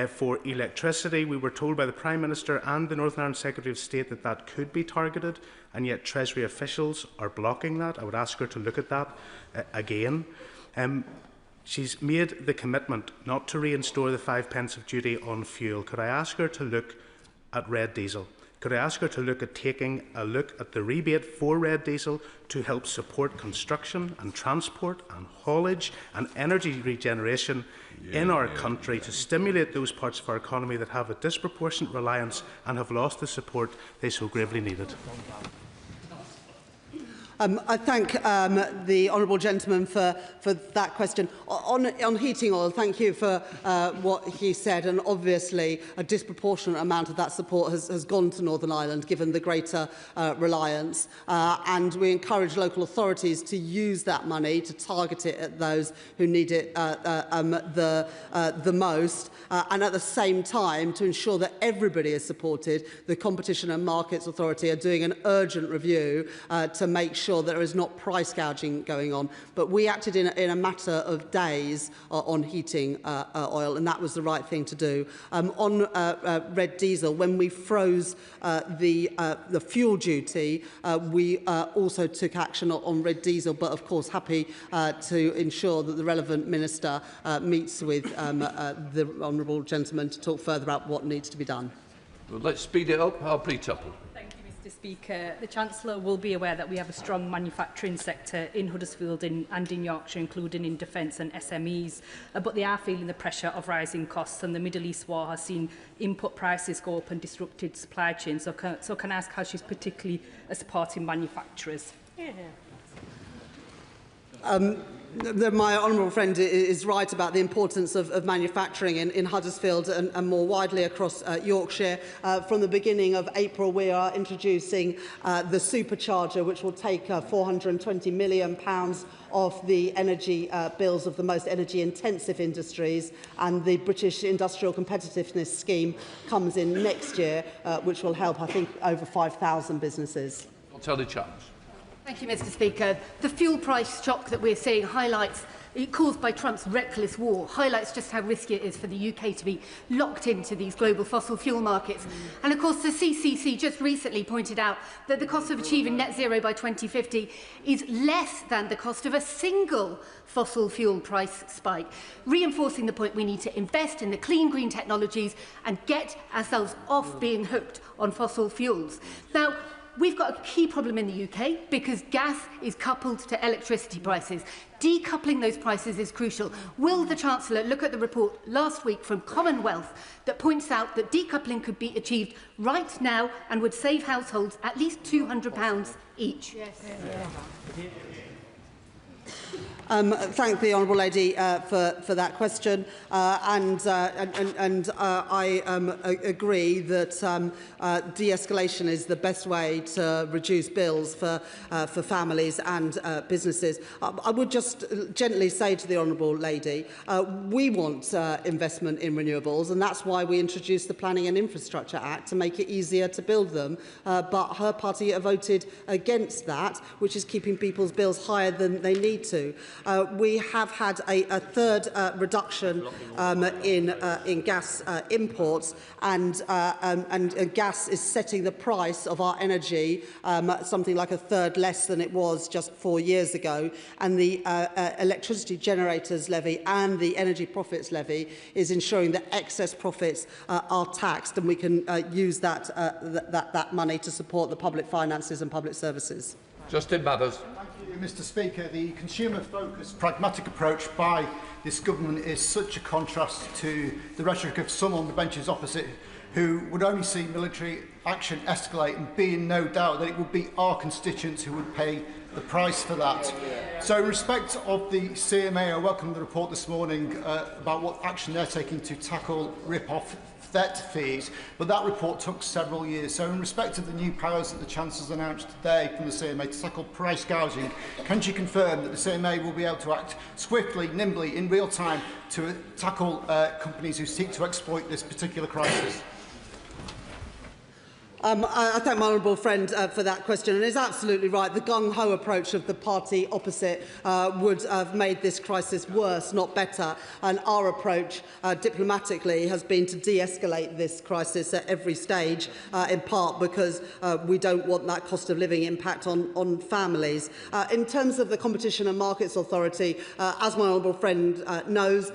for electricity, we were told by the Prime Minister and the Northern Ireland Secretary of State that that could be targeted, and yet Treasury officials are blocking that. I would ask her to look at that again. She's made the commitment not to reinstore the 5 pence of duty on fuel. Could I ask her to look at red diesel? could I ask her to look at taking a look at the rebate for red diesel to help support construction and transport and haulage and energy regeneration in our country to stimulate those parts of our economy that have a disproportionate reliance and have lost the support they so gravely needed? I thank the honourable gentleman for that question. On heating oil, thank you for what he said, and obviously a disproportionate amount of that support has gone to Northern Ireland, given the greater reliance, and we encourage local authorities to use that money to target it at those who need it the most, and at the same time to ensure that everybody is supported. The Competition and Markets Authority are doing an urgent review to make sure there is not price gouging going on. But we acted in a matter of days on heating oil, and that was the right thing to do. On red diesel, when we froze the fuel duty, we also took action on red diesel, but of course happy to ensure that the relevant minister meets with the honourable gentleman to talk further about what needs to be done. Well, let's speed it up. Harpreet Tupple. Mr Speaker, the Chancellor will be aware that we have a strong manufacturing sector in Huddersfield and in Yorkshire, including in defence and SMEs, but they are feeling the pressure of rising costs, and the Middle East war has seen input prices go up and disrupted supply chains. So can I ask how she's particularly supporting manufacturers? Yeah. My honourable friend is right about the importance of manufacturing in Huddersfield and more widely across Yorkshire. From the beginning of April, we are introducing the supercharger, which will take £420 million off the energy bills of the most energy-intensive industries, and the British Industrial Competitiveness Scheme comes in next year, which will help, I think, over 5,000 businesses. I'll tell the chance. Thank you, Mr Speaker. The fuel price shock that we're seeing caused by Trump's reckless war, highlights just how risky it is for the UK to be locked into these global fossil fuel markets. And of course, the CCC just recently pointed out that the cost of achieving net zero by 2050 is less than the cost of a single fossil fuel price spike, reinforcing the point we need to invest in the clean green technologies and get ourselves off being hooked on fossil fuels. Now, we've got a key problem in the UK because gas is coupled to electricity prices. Decoupling those prices is crucial. Will the Chancellor look at the report last week from Commonwealth that points out that decoupling could be achieved right now and would save households at least £200 each? Yes. Thank the honourable lady for that question, and I agree that de-escalation is the best way to reduce bills for families and businesses. I would just gently say to the honourable lady, we want investment in renewables, and that's why we introduced the Planning and Infrastructure Act to make it easier to build them, but her party voted against that, which is keeping people's bills higher than they need to. We have had a third reduction in gas imports, and gas is setting the price of our energy something like a third less than it was just 4 years ago. And the electricity generators levy and the energy profits levy is ensuring that excess profits are taxed, and we can use that money to support the public finances and public services. Justin Mathers. Mr Speaker, the consumer-focused, pragmatic approach by this government is such a contrast to the rhetoric of some on the benches opposite who would only see military action escalate and be in no doubt that it would be our constituents who would pay the price for that. So in respect of the CMA, I welcome the report this morning about what action they're taking to tackle rip-off debt fees, but that report took several years. So in respect of the new powers that the Chancellor's announced today from the CMA to tackle price gouging, can she confirm that the CMA will be able to act swiftly, nimbly, in real time to tackle companies who seek to exploit this particular crisis? I thank my honourable friend for that question, and it's absolutely right. The gung-ho approach of the party opposite would have made this crisis worse, not better, and our approach diplomatically has been to de-escalate this crisis at every stage, in part because we don't want that cost of living impact on families. In terms of the Competition and Markets Authority, as my honourable friend knows,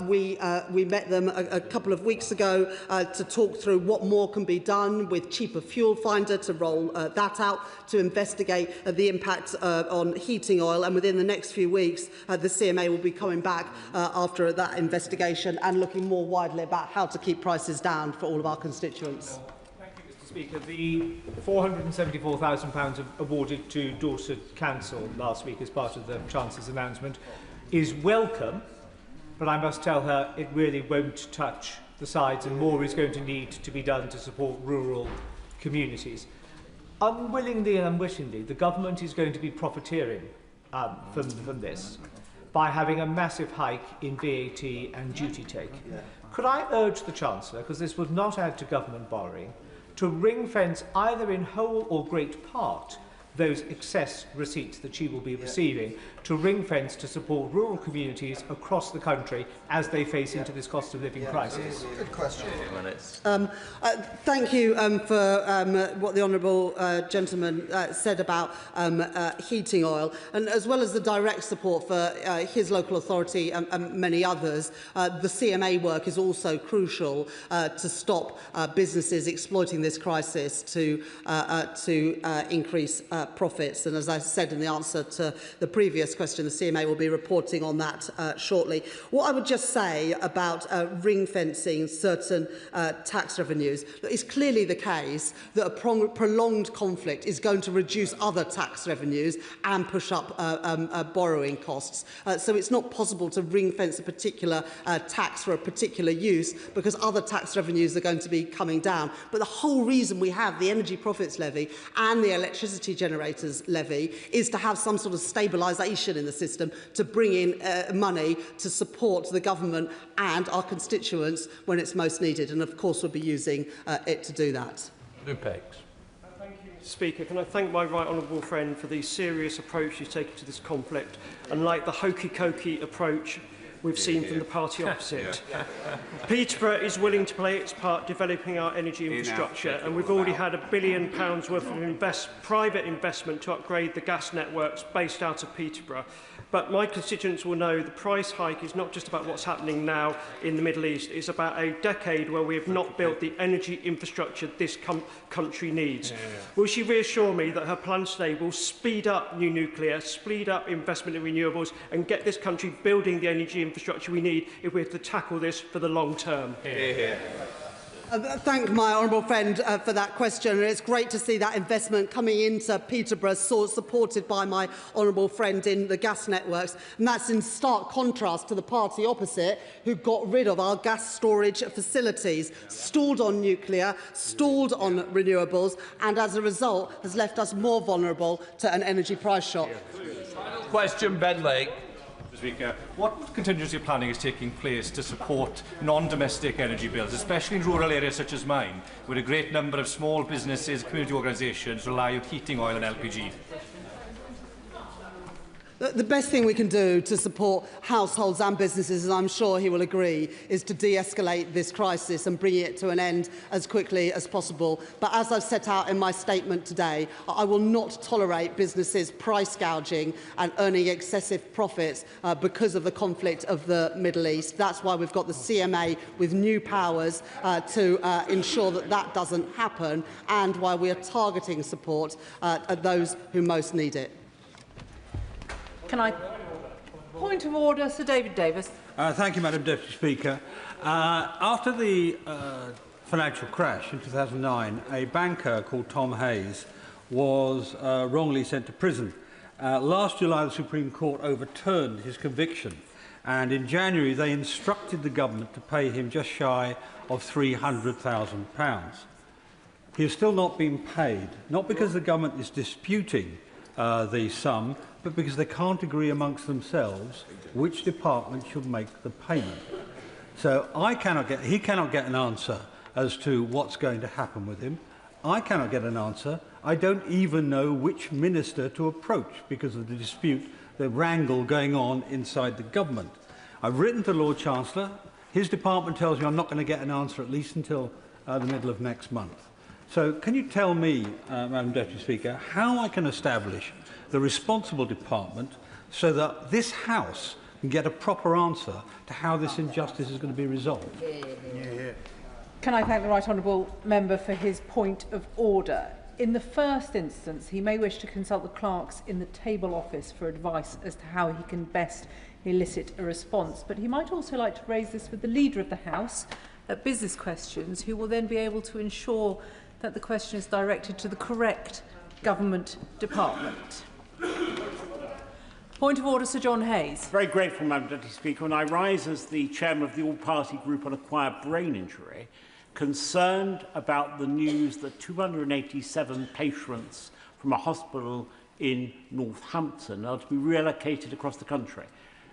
we met them a couple of weeks ago to talk through what more can be done with cheaper cheaper fuel finder to roll that out to investigate the impact on heating oil, and within the next few weeks the CMA will be coming back after that investigation and looking more widely about how to keep prices down for all of our constituents. Thank you, Mr. Speaker. The £474,000 awarded to Dorset Council last week as part of the Chancellor's announcement is welcome, but I must tell her it really won't touch the sides, and more is going to need to be done to support rural communities. Unwillingly and unwittingly, the government is going to be profiteering from this by having a massive hike in VAT and duty take. Could I urge the Chancellor, because this would not add to government borrowing, to ring-fence either in whole or great part those excess receipts that she will be receiving, to ring-fence to support rural communities across the country as they face into this cost of living crisis? Good question. Thank you for what the honourable gentleman said about heating oil, and as well as the direct support for his local authority and many others, the CMA work is also crucial to stop businesses exploiting this crisis to increase profits. And as I said in the answer to the previous question, the CMA will be reporting on that shortly. What I would just say about ring-fencing certain tax revenues, it's clearly the case that a prolonged conflict is going to reduce other tax revenues and push up borrowing costs. So it's not possible to ring-fence a particular tax for a particular use, because other tax revenues are going to be coming down. But the whole reason we have the energy profits levy and the electricity generators levy is to have some sort of stabilisation in the system to bring in money to support the government and our constituents when it's most needed. And of course we'll be using it to do that. Speaker, can I thank my right honourable friend for the serious approach he's taken to this conflict, unlike the hokey-cokey approach we've seen from the party opposite. Peterborough is willing to play its part developing our energy infrastructure, and we've already had £1 billion worth of private investment to upgrade the gas networks based out of Peterborough. But my constituents will know the price hike is not just about what's happening now in the Middle East. It's about a decade where we have not built the energy infrastructure this country needs. Will she reassure me that her plans today will speed up new nuclear, speed up investment in renewables, and get this country building the energy infrastructure we need if we have to tackle this for the long term? Thank my honourable friend for that question. It's great to see that investment coming into Peterborough, supported by my honourable friend in the gas networks. And that's in stark contrast to the party opposite, who got rid of our gas storage facilities, stalled on nuclear, stalled on renewables, and as a result has left us more vulnerable to an energy price shock. Question, Ben Lake. Speaker, what contingency planning is taking place to support non-domestic energy bills, especially in rural areas such as mine, where a great number of small businesses, community organisations rely on heating oil and LPG? The best thing we can do to support households and businesses, and I'm sure he will agree, is to de-escalate this crisis and bring it to an end as quickly as possible. But as I've set out in my statement today, I will not tolerate businesses price gouging and earning excessive profits because of the conflict of the Middle East. That's why we've got the CMA with new powers to ensure that that doesn't happen, and why we are targeting support at those who most need it. Can I? Point of order, Sir David Davis. Thank you, Madam Deputy Speaker. After the financial crash in 2009, a banker called Tom Hayes was wrongly sent to prison. Last July, the Supreme Court overturned his conviction, and in January they instructed the government to pay him just shy of £300,000. He has still not been paid, not because the government is disputing the sum, but because they can't agree amongst themselves which department should make the payment. So he cannot get an answer as to what's going to happen with him. I cannot get an answer. I don't even know which minister to approach because of the dispute, the wrangle going on inside the government. I've written to the Lord Chancellor. His department tells me I'm not going to get an answer at least until the middle of next month. So can you tell me, Madam Deputy Speaker, how I can establish the responsible department so that this House can get a proper answer to how this injustice is going to be resolved? Can I thank the right honourable member for his point of order? In the first instance, he may wish to consult the clerks in the table office for advice as to how he can best elicit a response, but he might also like to raise this with the Leader of the House at Business Questions, who will then be able to ensure that the question is directed to the correct government department. Point of order, Sir John Hayes. Very grateful, Madam Deputy Speaker. And I rise as the chairman of the All-Party Group on Acquired Brain Injury, concerned about the news that 287 patients from a hospital in Northampton are to be relocated across the country.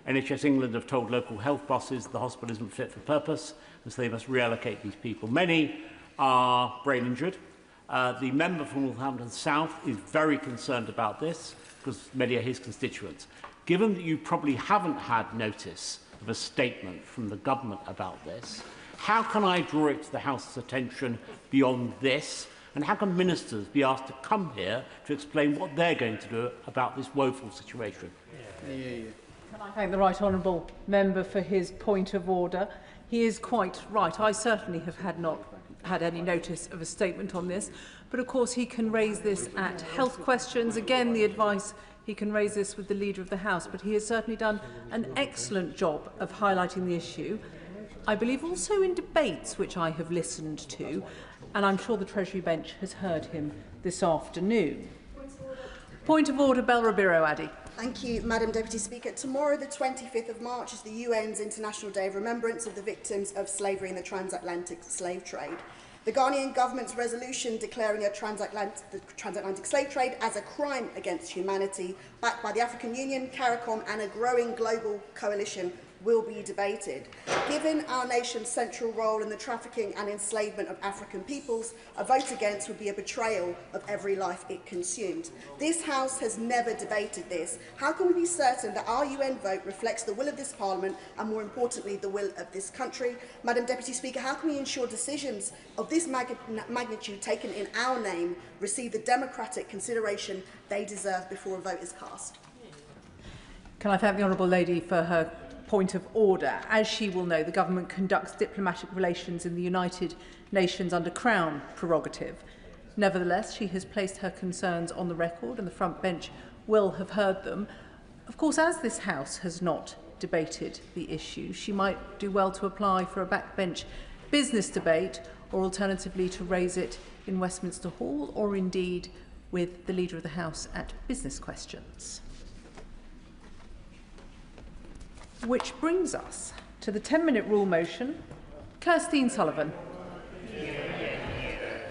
NHS England have told local health bosses the hospital isn't fit for purpose, and so they must reallocate these people. Many are brain injured. The member from Northampton South is very concerned about this, because many are his constituents. Given that you probably haven't had notice of a statement from the government about this, how can I draw it to the House's attention beyond this? And how can ministers be asked to come here to explain what they're going to do about this woeful situation? Can I thank the right honourable member for his point of order? He is quite right. I certainly have not had any notice of a statement on this, but of course he can raise this at health questions. Again, the advice, he can raise this with the Leader of the House, but he has certainly done an excellent job of highlighting the issue. I believe also in debates which I have listened to, and I'm sure the Treasury bench has heard him this afternoon. Point of order, Bel Ribeiro Addy. Thank you, Madam Deputy Speaker. Tomorrow, the 25th of March, is the UN's International Day of Remembrance of the victims of slavery in the transatlantic slave trade. The Ghanaian government's resolution declaring the transatlantic slave trade as a crime against humanity, backed by the African Union, CARICOM and a growing global coalition, will be debated. Given our nation's central role in the trafficking and enslavement of African peoples, a vote against would be a betrayal of every life it consumed. This House has never debated this. How can we be certain that our UN vote reflects the will of this Parliament and, more importantly, the will of this country? Madam Deputy Speaker, how can we ensure decisions of this magnitude taken in our name receive the democratic consideration they deserve before a vote is cast? Can I thank the honourable lady for her point of order? As she will know, the government conducts diplomatic relations in the United Nations under Crown prerogative. Nevertheless, she has placed her concerns on the record and the front bench will have heard them. Of course, as this House has not debated the issue, she might do well to apply for a backbench business debate, or alternatively to raise it in Westminster Hall, or indeed with the Leader of the House at Business Questions. Which brings us to the 10-minute rule motion. Kirstine Sullivan.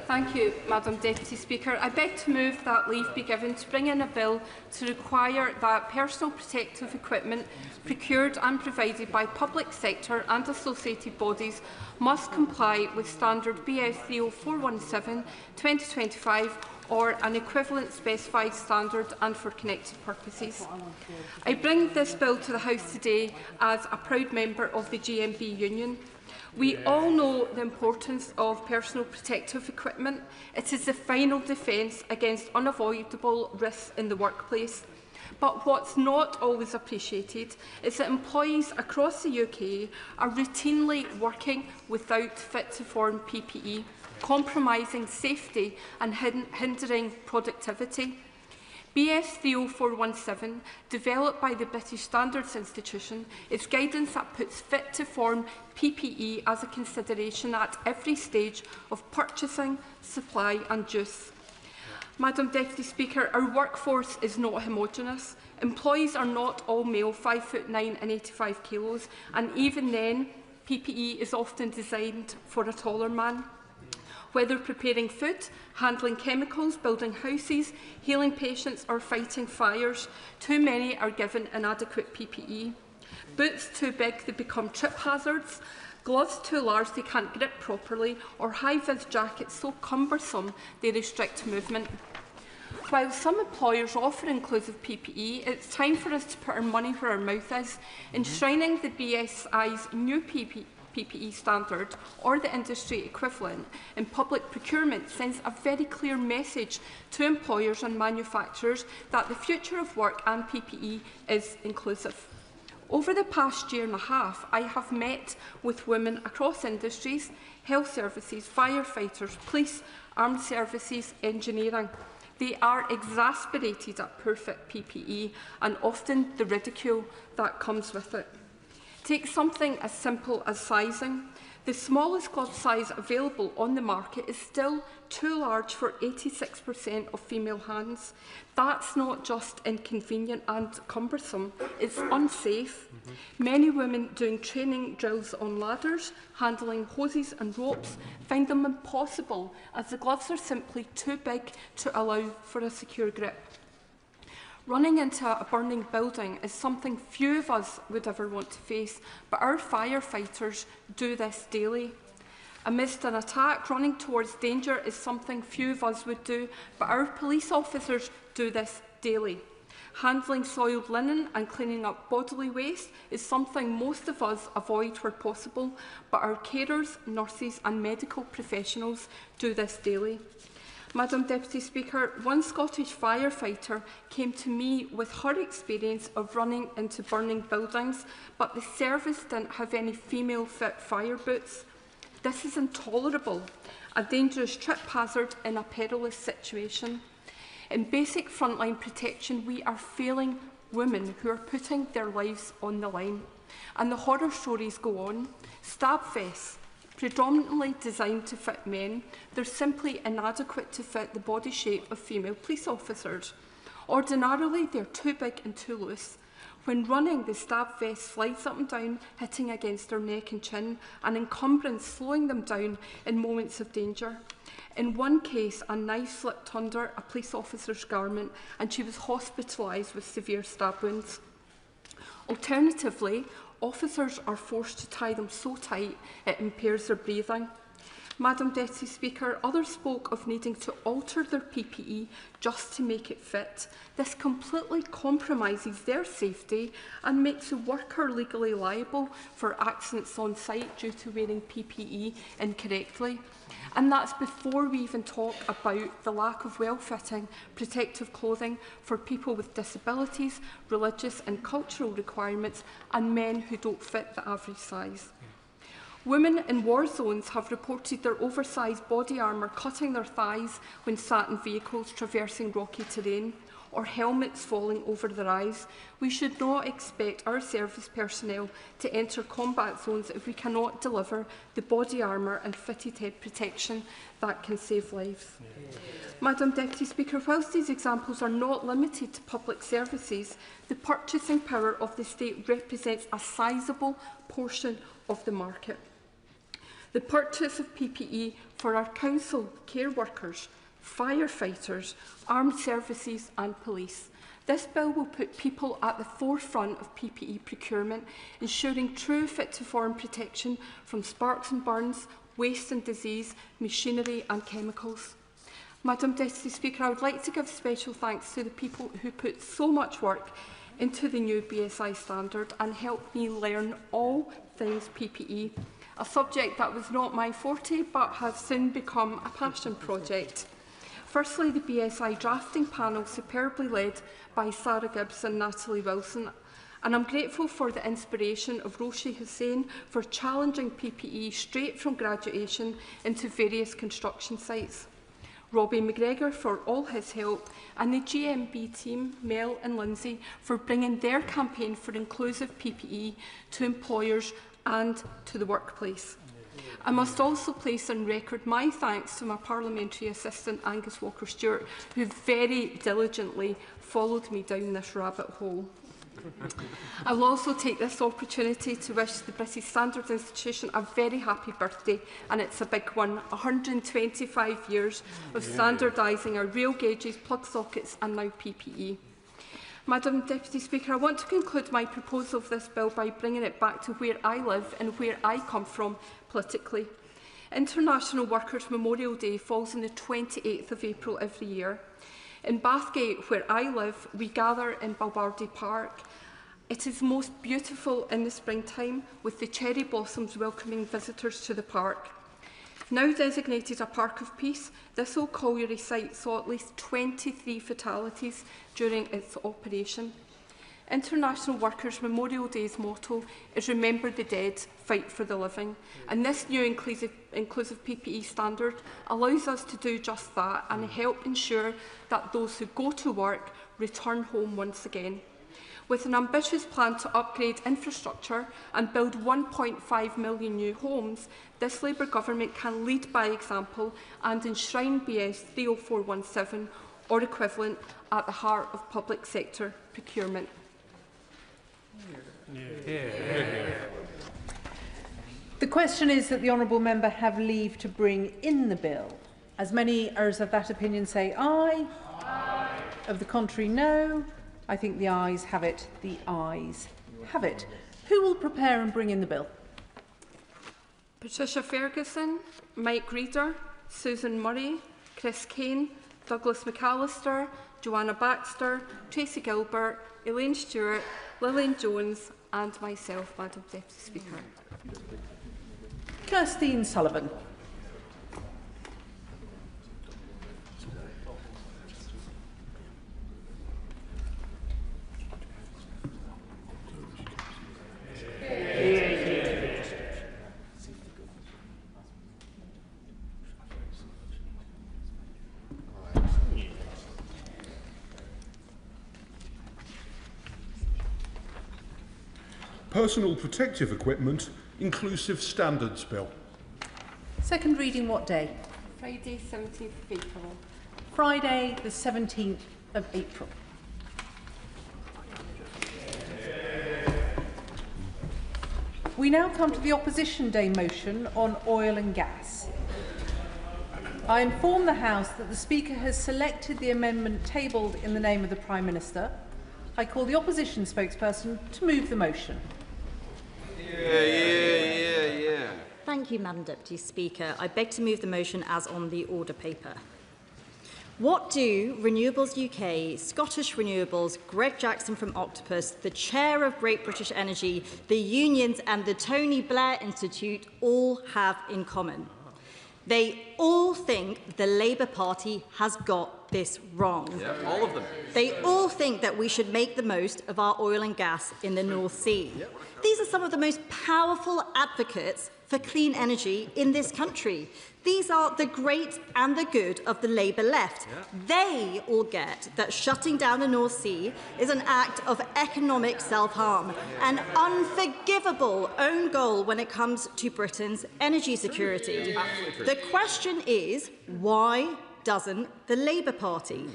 Thank you, Madam Deputy Speaker. I beg to move that leave be given to bring in a bill to require that personal protective equipment procured and provided by public sector and associated bodies must comply with standard BS 30417 2025 or an equivalent specified standard and for connected purposes. I bring this bill to the House today as a proud member of the GMB Union. We all know the importance of personal protective equipment. It is the final defence against unavoidable risks in the workplace. But what's not always appreciated is that employees across the UK are routinely working without fit-to-form PPE, compromising safety and hindering productivity. BS 30417, developed by the British Standards Institution, is guidance that puts fit-to-form PPE as a consideration at every stage of purchasing, supply and use. Madam Deputy Speaker, our workforce is not homogeneous. Employees are not all male, 5'9" and 85 kilos, and even then, PPE is often designed for a taller man. Whether preparing food, handling chemicals, building houses, healing patients or fighting fires, too many are given inadequate PPE. Boots too big, they become trip hazards. Gloves too large, they can't grip properly, or high-vis jackets so cumbersome they restrict movement. While some employers offer inclusive PPE, it's time for us to put our money where our mouth is. Enshrining the BSI's new PPE standard or the industry equivalent in public procurement sends a very clear message to employers and manufacturers that the future of work and PPE is inclusive. Over the past year and a half, I have met with women across industries, health services, firefighters, police, armed services, engineering. They are exasperated at poor fit PPE and often the ridicule that comes with it. Take something as simple as sizing. The smallest glove size available on the market is still too large for 86% of female hands. That's not just inconvenient and cumbersome, it's unsafe. Many women doing training drills on ladders, handling hoses and ropes, find them impossible as the gloves are simply too big to allow for a secure grip. Running into a burning building is something few of us would ever want to face, but our firefighters do this daily. Amidst an attack, running towards danger is something few of us would do, but our police officers do this daily. Handling soiled linen and cleaning up bodily waste is something most of us avoid where possible, but our carers, nurses and medical professionals do this daily. Madam Deputy Speaker, one Scottish firefighter came to me with her experience of running into burning buildings, but the service didn't have any female-fit fire boots. This is intolerable, a dangerous trip hazard in a perilous situation. In basic frontline protection, we are failing women who are putting their lives on the line. And the horror stories go on. Stab vests, predominantly designed to fit men, they're simply inadequate to fit the body shape of female police officers. Ordinarily, they're too big and too loose. When running, the stab vest slides up and down, hitting against their neck and chin, an encumbrance slowing them down in moments of danger. In one case, a knife slipped under a police officer's garment and she was hospitalised with severe stab wounds. Alternatively, officers are forced to tie them so tight it impairs their breathing. Madam Deputy Speaker, others spoke of needing to alter their PPE just to make it fit. This completely compromises their safety and makes the worker legally liable for accidents on site due to wearing PPE incorrectly. And that's before we even talk about the lack of well-fitting protective clothing for people with disabilities, religious and cultural requirements, and men who don't fit the average size. Women in war zones have reported their oversized body armour cutting their thighs when sat in vehicles traversing rocky terrain, or helmets falling over their eyes. We should not expect our service personnel to enter combat zones if we cannot deliver the body armour and fitted head protection that can save lives. Madam Deputy Speaker, whilst these examples are not limited to public services, the purchasing power of the state represents a sizable portion of the market. The purchase of PPE for our council, care workers, firefighters, armed services and police. This bill will put people at the forefront of PPE procurement, ensuring true fit-to-form protection from sparks and burns, waste and disease, machinery and chemicals. Madam Deputy Speaker, I would like to give special thanks to the people who put so much work into the new BSI standard and helped me learn all things PPE, a subject that was not my forte but has soon become a passion project. Firstly, the BSI drafting panel, superbly led by Sarah Gibbs and Natalie Wilson, and I'm grateful for the inspiration of Roshi Hussain for challenging PPE straight from graduation into various construction sites. Robbie McGregor for all his help, and the GMB team, Mel and Lindsay, for bringing their campaign for inclusive PPE to employers and to the workplace. I must also place on record my thanks to my parliamentary assistant, Angus Walker-Stewart, who very diligently followed me down this rabbit hole. I will also take this opportunity to wish the British Standards Institution a very happy birthday, and it's a big one, 125 years of standardising our rail gauges, plug sockets and now PPE. Madam Deputy Speaker, I want to conclude my proposal of this bill by bringing it back to where I live and where I come from politically. International Workers' Memorial Day falls on the 28th of April every year. In Bathgate, where I live, we gather in Balbardy Park. It is most beautiful in the springtime, with the cherry blossoms welcoming visitors to the park. Now designated a Park of Peace, this old colliery site saw at least 23 fatalities during its operation. International Workers' Memorial Day's motto is Remember the Dead, Fight for the Living. And this new inclusive PPE standard allows us to do just that and help ensure that those who go to work return home once again. With an ambitious plan to upgrade infrastructure and build 1.5 million new homes, this Labour government can lead by example and enshrine BS 30417 or equivalent at the heart of public sector procurement. The question is that the honourable member have leave to bring in the bill. As many as of that opinion say aye. Aye. Of the contrary, no. I think the ayes have it. The ayes have it. Who will prepare and bring in the bill? Patricia Ferguson, Mike Reader, Susan Murray, Chris Kane, Douglas McAllister, Joanna Baxter, Tracy Gilbert, Elaine Stewart, Lillian Jones and myself, Madam Deputy Speaker. Kirstine Sullivan. Personal Protective Equipment Inclusive Standards Bill. Second reading what day? Friday, 17th of April. Friday, the 17th of April. We now come to the Opposition Day motion on oil and gas. I inform the House that the Speaker has selected the amendment tabled in the name of the Prime Minister. I call the Opposition spokesperson to move the motion. Thank you, Madam Deputy Speaker. I beg to move the motion as on the order paper. What do Renewables UK, Scottish Renewables, Greg Jackson from Octopus, the Chair of Great British Energy, the unions and the Tony Blair Institute all have in common? They all think the Labour Party has got this wrong. Yeah, all of them. They all think that we should make the most of our oil and gas in the North Sea. These are some of the most powerful advocates for clean energy in this country. These are the great and the good of the Labour left. They all get that shutting down the North Sea is an act of economic self-harm, an unforgivable own goal when it comes to Britain's energy security. The question is, why doesn't the Labour Party?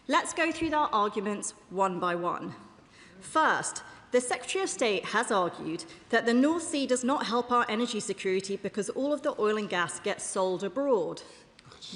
Let's go through our arguments one by one. First, the Secretary of State has argued that the North Sea does not help our energy security because all of the oil and gas gets sold abroad.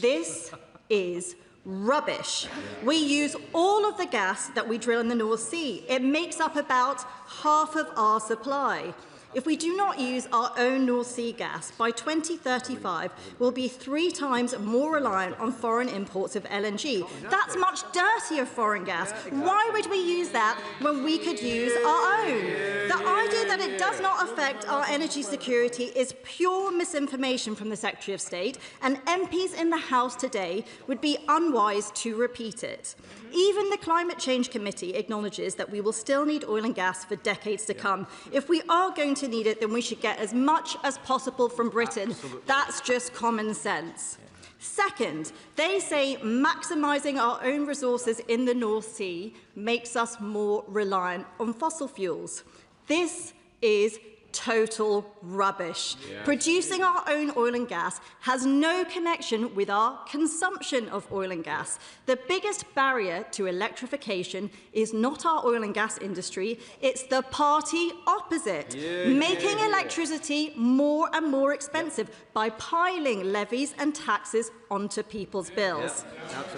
This is rubbish. We use all of the gas that we drill in the North Sea. It makes up about half of our supply. If we do not use our own North Sea gas, by 2035, we'll be 3 times more reliant on foreign imports of LNG. That's much dirtier foreign gas. Why would we use that when we could use our own? The idea that it does not affect our energy security is pure misinformation from the Secretary of State, and MPs in the House today would be unwise to repeat it. Even the Climate Change Committee acknowledges that we will still need oil and gas for decades to come. If we are going to need it, then we should get as much as possible from Britain. That's just common sense. Second, they say maximising our own resources in the North Sea makes us more reliant on fossil fuels. This is total rubbish. Producing our own oil and gas has no connection with our consumption of oil and gas. The biggest barrier to electrification is not our oil and gas industry, it's the party opposite, making electricity more and more expensive by piling levies and taxes onto people's bills.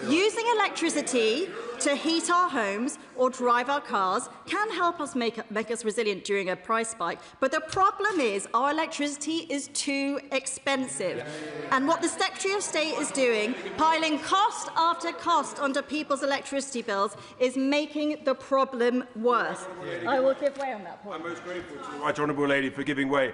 Using electricity to heat our homes or drive our cars can help us make us resilient during a price spike, but the problem is our electricity is too expensive. And what the Secretary of State is doing, piling cost after cost onto people's electricity bills, is making the problem worse. I will give way on that point. I'm most grateful to the Right Honourable Lady for giving way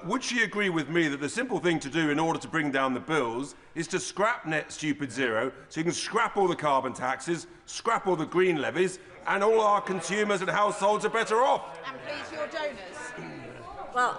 Would she agree with me that the simple thing to do in order to bring down the bills is to scrap net stupid zero, so you can scrap all the carbon taxes, scrap all the green levies, and all our consumers and households are better off? And please, your donors. Well,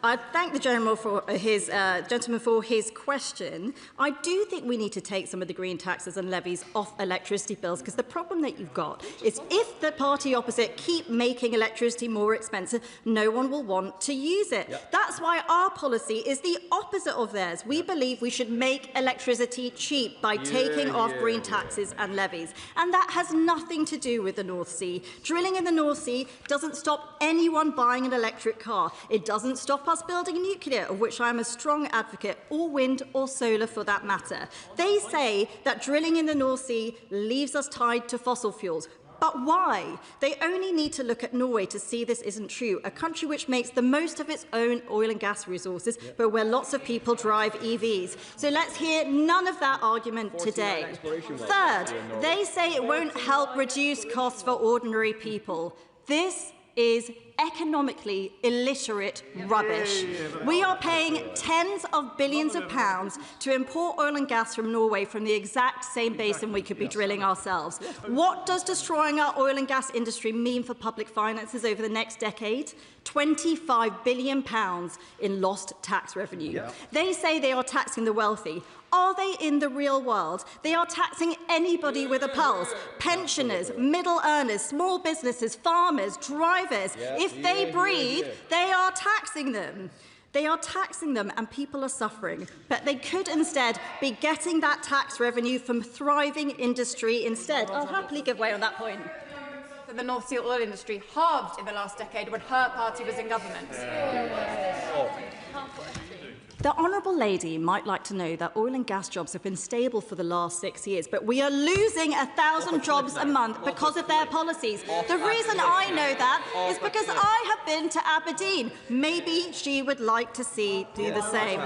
I thank the gentleman for his question. I do think we need to take some of the green taxes and levies off electricity bills, because the problem that you've got is if the party opposite keep making electricity more expensive, no one will want to use it. Yep. That's why our policy is the opposite of theirs. We believe we should make electricity cheap by taking off green taxes and levies. And that has nothing to do with the North Sea. Drilling in the North Sea doesn't stop anyone buying an electric car. It doesn't stop us building nuclear, of which I am a strong advocate, or wind or solar for that matter. They say that drilling in the North Sea leaves us tied to fossil fuels. But why? They only need to look at Norway to see this isn't true, a country which makes the most of its own oil and gas resources, but where lots of people drive EVs. So let's hear none of that argument today. Third, they say it won't help reduce costs for ordinary people. This is economically illiterate rubbish. We are paying tens of billions of pounds to import oil and gas from Norway from the exact same basin we could be drilling ourselves. What does destroying our oil and gas industry mean for public finances over the next decade? £25 billion in lost tax revenue. They say they are taxing the wealthy. Are they in the real world? They are taxing anybody with a pulse. Pensioners, middle earners, small businesses, farmers, drivers. If they breathe, they are taxing them. They are taxing them and people are suffering. But they could instead be getting that tax revenue from thriving industry instead. I'll happily give way on that point. The North Sea oil industry halved in the last decade when her party was in government. The Honourable Lady might like to know that oil and gas jobs have been stable for the last 6 years, but we are losing 1,000 jobs a month because of their policies. The reason I know that is because I have been to Aberdeen. Maybe she would like to do the same.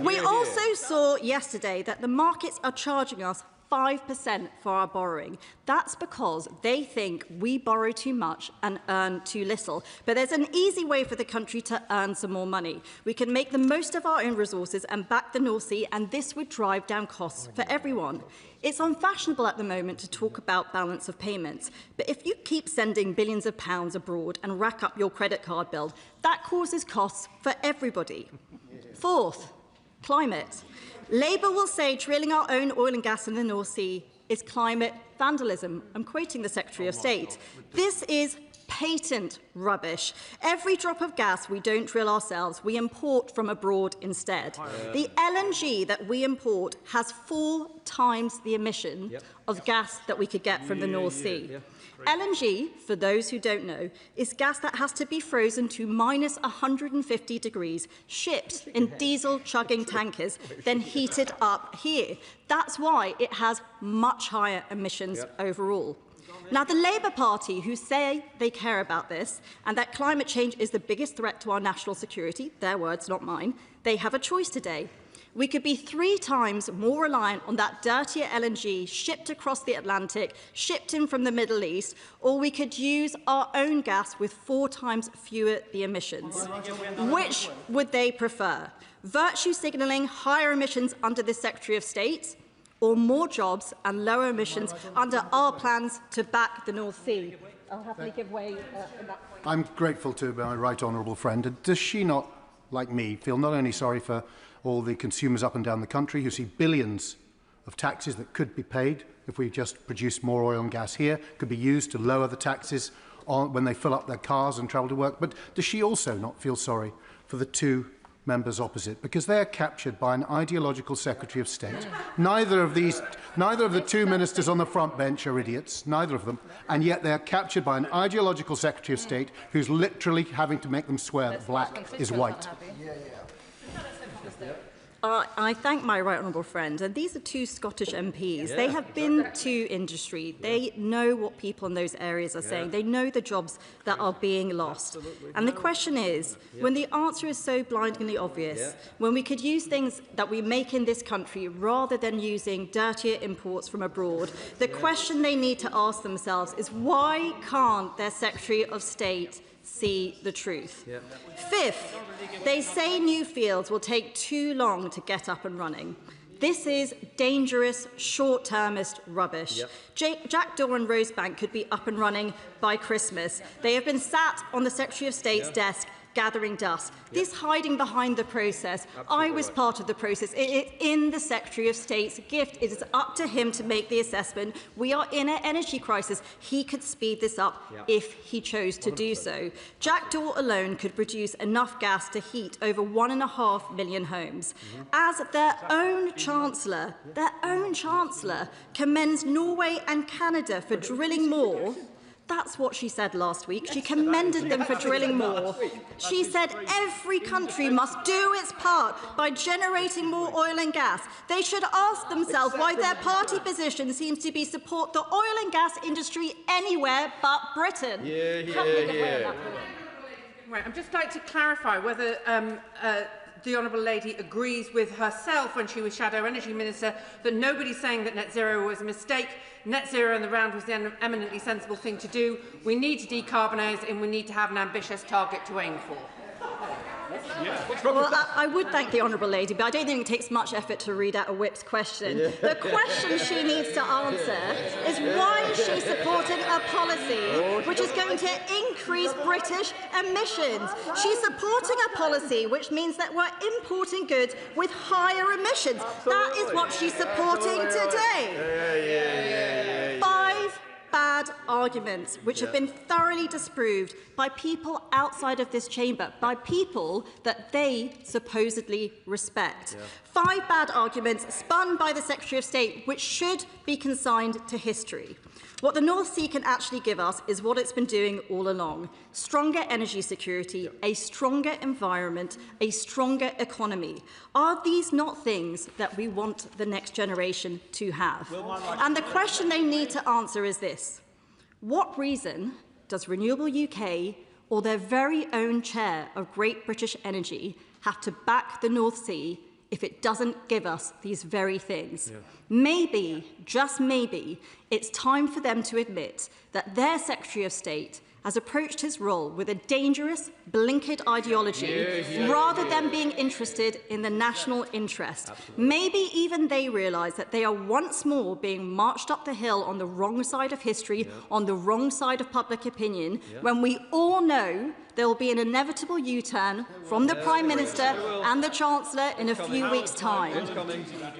We also saw yesterday that the markets are charging us 5% for our borrowing. That's because they think we borrow too much and earn too little. But there's an easy way for the country to earn some more money. We can make the most of our own resources and back the North Sea, and this would drive down costs for everyone. It's unfashionable at the moment to talk about balance of payments, but if you keep sending billions of pounds abroad and rack up your credit card bill, that causes costs for everybody. Fourth, climate. Labour will say drilling our own oil and gas in the North Sea is climate vandalism. I'm quoting the Secretary of State. This is patent rubbish. Every drop of gas we don't drill ourselves, we import from abroad instead. The LNG that we import has 4 times the emission of gas that we could get from the North Sea. LNG, for those who don't know, is gas that has to be frozen to minus 150 degrees, shipped in diesel-chugging tankers, then heated up here. That's why it has much higher emissions overall. Now, the Labour Party, who say they care about this and that climate change is the biggest threat to our national security, their words, not mine, they have a choice today. We could be 3 times more reliant on that dirtier LNG shipped across the Atlantic, shipped in from the Middle East, or we could use our own gas with 4 times fewer the emissions. Which would they prefer? Virtue signalling higher emissions under the Secretary of State, or more jobs and lower emissions under our plans to back the North Sea? I'll happily give way in that point. I'm grateful to my right honourable friend. And does she not, like me, feel not only sorry for all the consumers up and down the country who see billions of taxes that could be paid if we just produce more oil and gas here, could be used to lower the taxes when they fill up their cars and travel to work, but does she also not feel sorry for the 2 members opposite, because they are captured by an ideological Secretary of State? Neither of the 2 ministers on the front bench are idiots, neither of them, and yet they are captured by an ideological Secretary of State who's literally having to make them swear that black is white. I thank my right honourable friend, and these are 2 Scottish MPs. They have been to industry. They know what people in those areas are saying. They know the jobs that are being lost. And the question is, when the answer is so blindingly obvious, when we could use things that we make in this country rather than using dirtier imports from abroad, the question they need to ask themselves is, why can't their Secretary of State see the truth. Fifth, they say new fields will take too long to get up and running. This is dangerous, short-termist rubbish. Jackdaw and Rosebank could be up and running by Christmas. They have been sat on the Secretary of State's desk gathering dust. This hiding behind the process, I was part of the process. It is in the Secretary of State's gift. It is up to him to make the assessment. We are in an energy crisis. He could speed this up if he chose to do so. Jackdaw alone could produce enough gas to heat over 1.5 million homes. As their own Chancellor commends Norway and Canada for drilling more. That's what she said last week. She commended them for drilling more. She said every country must do its part by generating more oil and gas. They should ask themselves why their party position seems to be support the oil and gas industry anywhere but Britain. Right, I'd just like to clarify whether the Honourable Lady agrees with herself when she was Shadow Energy Minister that nobody's saying that net zero was a mistake. Net zero in the round was the eminently sensible thing to do. We need to decarbonise and we need to have an ambitious target to aim for. Well, I would thank the Honourable Lady, but I don't think it takes much effort to read out a whip's question. The question she needs to answer is why she's supporting a policy which is going to increase British emissions. She's supporting a policy which means that we're importing goods with higher emissions. That is what she's supporting today. 5 bad arguments which have been thoroughly disproved by people outside of this chamber, by people that they supposedly respect. 5 bad arguments spun by the Secretary of State which should be consigned to history. What the North Sea can actually give us is what it's been doing all along: stronger energy security, a stronger environment, a stronger economy. Are these not things that we want the next generation to have? And the question they need to answer is this: what reason does Renewable UK or their very own chair of Great British Energy have to back the North Sea if it doesn't give us these very things? Maybe, just maybe, it's time for them to admit that their Secretary of State has approached his role with a dangerous, blinkered ideology rather than being interested in the national interest. Maybe even they realise that they are once more being marched up the hill on the wrong side of history, on the wrong side of public opinion, when we all know there will be an inevitable U-turn from the Prime Minister and the Chancellor in a few weeks' time.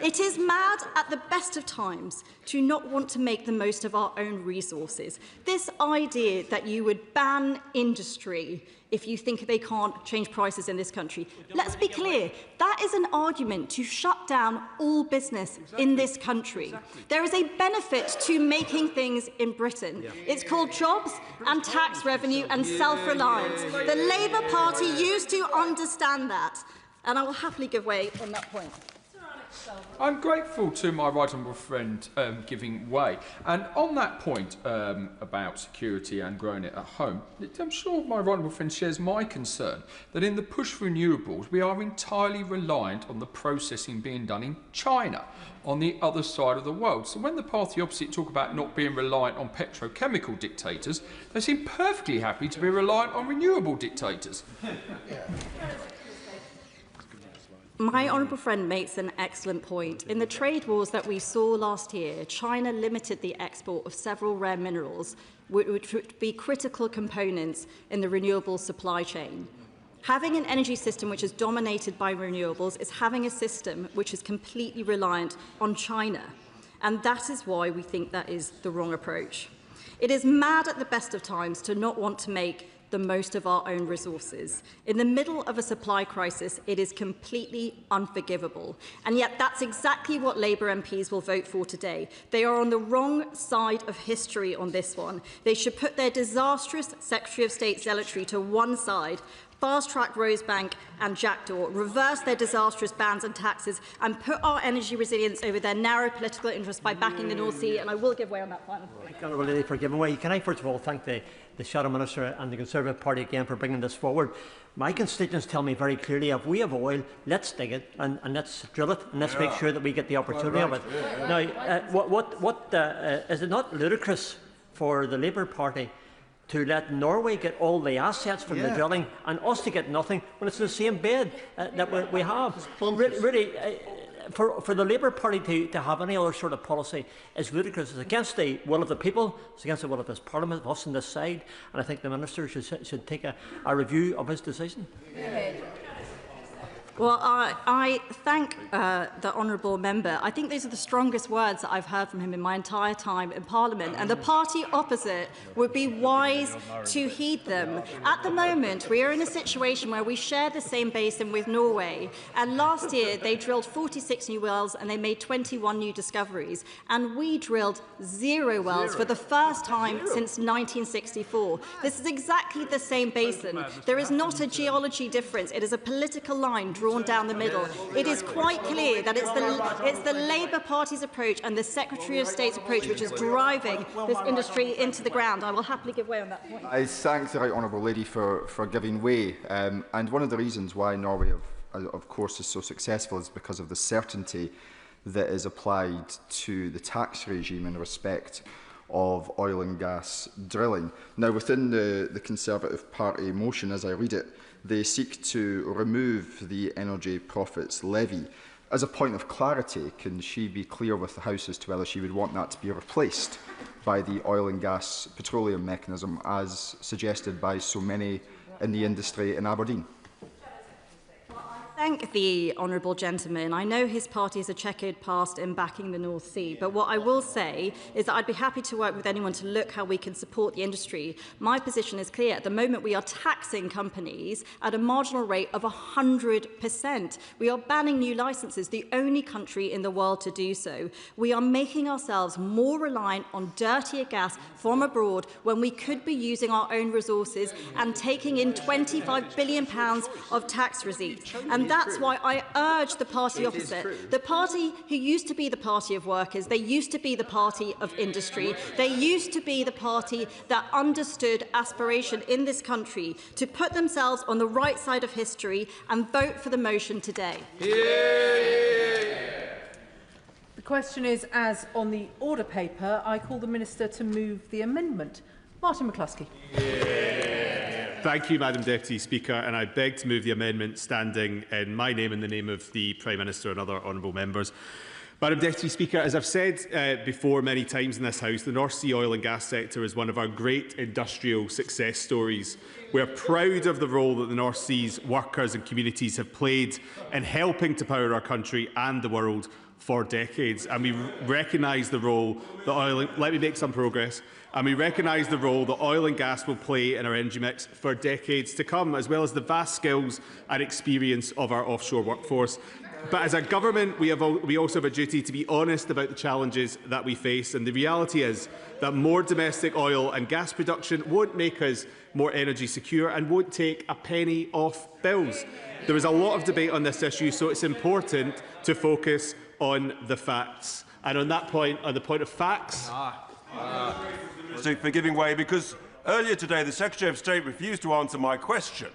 It is mad at the best of times to not want to make the most of our own resources. This idea that you would ban industry if you think they can't change prices in this country. Let's be clear, that is an argument to shut down all business in this country. There is a benefit to making things in Britain. It's called jobs and tax revenue and self-reliance. The Labour Party used to understand that, and I will happily give way on that point. I'm grateful to my right honourable friend giving way. And on that point about security and growing it at home, I'm sure my right honourable friend shares my concern that in the push for renewables, we are entirely reliant on the processing being done in China, on the other side of the world. So when the party opposite talk about not being reliant on petrochemical dictators, they seem perfectly happy to be reliant on renewable dictators. My honourable friend makes an excellent point. In the trade wars that we saw last year, China limited the export of several rare minerals, which would be critical components in the renewable supply chain. Having an energy system which is dominated by renewables is having a system which is completely reliant on China. And that is why we think that is the wrong approach. It is mad at the best of times to not want to make the most of our own resources. In the middle of a supply crisis, it is completely unforgivable. And yet that's exactly what Labour MPs will vote for today. They are on the wrong side of history on this one. They should put their disastrous Secretary of State zealotry to one side, fast-track Rosebank and Jackdaw, reverse their disastrous bans and taxes, and put our energy resilience over their narrow political interests by backing the North Sea. And I will give way on that final point. Thank you, Honourable Lady, for giving way. Can I first of all thank the Shadow Minister and the Conservative Party again for bringing this forward. My constituents tell me very clearly, if we have oil, let's dig it and let's drill it and let's make sure that we get the opportunity of it. Now, is it not ludicrous for the Labour Party to let Norway get all the assets from the drilling and us to get nothing when it's the same bed that we have. Really, for the Labour Party to have any other sort of policy is ludicrous. It's against the will of the people, it's against the will of this Parliament, of us on this side, and I think the Minister should take a review of his decision. Well, I thank the honourable member. I think these are the strongest words that I've heard from him in my entire time in Parliament, and the party opposite would be wise to heed them. At the moment, we are in a situation where we share the same basin with Norway, and last year they drilled 46 new wells and they made 21 new discoveries, and we drilled 0 wells for the first time since 1964. This is exactly the same basin. There is not a geology difference. It is a political line drawn down the middle. It is quite clear that it's the Labour Party's approach and the Secretary of State's approach which is driving this industry into the ground. I will happily give way on that point. I thank the right honourable lady for giving way. And one of the reasons why Norway, of course, is so successful is because of the certainty that is applied to the tax regime in respect of oil and gas drilling. Now, within the Conservative Party motion, as I read it, they seek to remove the energy profits levy. As a point of clarity, can she be clear with the House as to whether she would want that to be replaced by the oil and gas petroleum mechanism, as suggested by so many in the industry in Aberdeen? Thank the honourable gentleman. I know his party has a checkered past in backing the North Sea, but what I will say is that I'd be happy to work with anyone to look how we can support the industry. My position is clear. At the moment, we are taxing companies at a marginal rate of 100%. We are banning new licences, the only country in the world to do so. We are making ourselves more reliant on dirtier gas from abroad when we could be using our own resources and taking in £25 billion of tax receipts. And that's why I urge the party opposite, the party who used to be the party of workers, they used to be the party of industry, they used to be the party that understood aspiration in this country, to put themselves on the right side of history and vote for the motion today. The question is, as on the order paper, I call the Minister to move the amendment. Martin McCluskey. Thank you, Madam Deputy Speaker, and I beg to move the amendment standing in my name and the name of the Prime Minister and other honourable members. Madam Deputy Speaker, as I've said before many times in this House, the North Sea oil and gas sector is one of our great industrial success stories. We are proud of the role that the North Sea's workers and communities have played in helping to power our country and the world for decades, and we recognise the role that let me make some progress. And we recognise the role that oil and gas will play in our energy mix for decades to come, as well as the vast skills and experience of our offshore workforce. But as a government, we also have a duty to be honest about the challenges that we face. And the reality is that more domestic oil and gas production won't make us more energy secure and won't take a penny off bills. There is a lot of debate on this issue, so it's important to focus on the facts. And on that point, on the point of facts... for giving way, because earlier today the Secretary of State refused to answer my question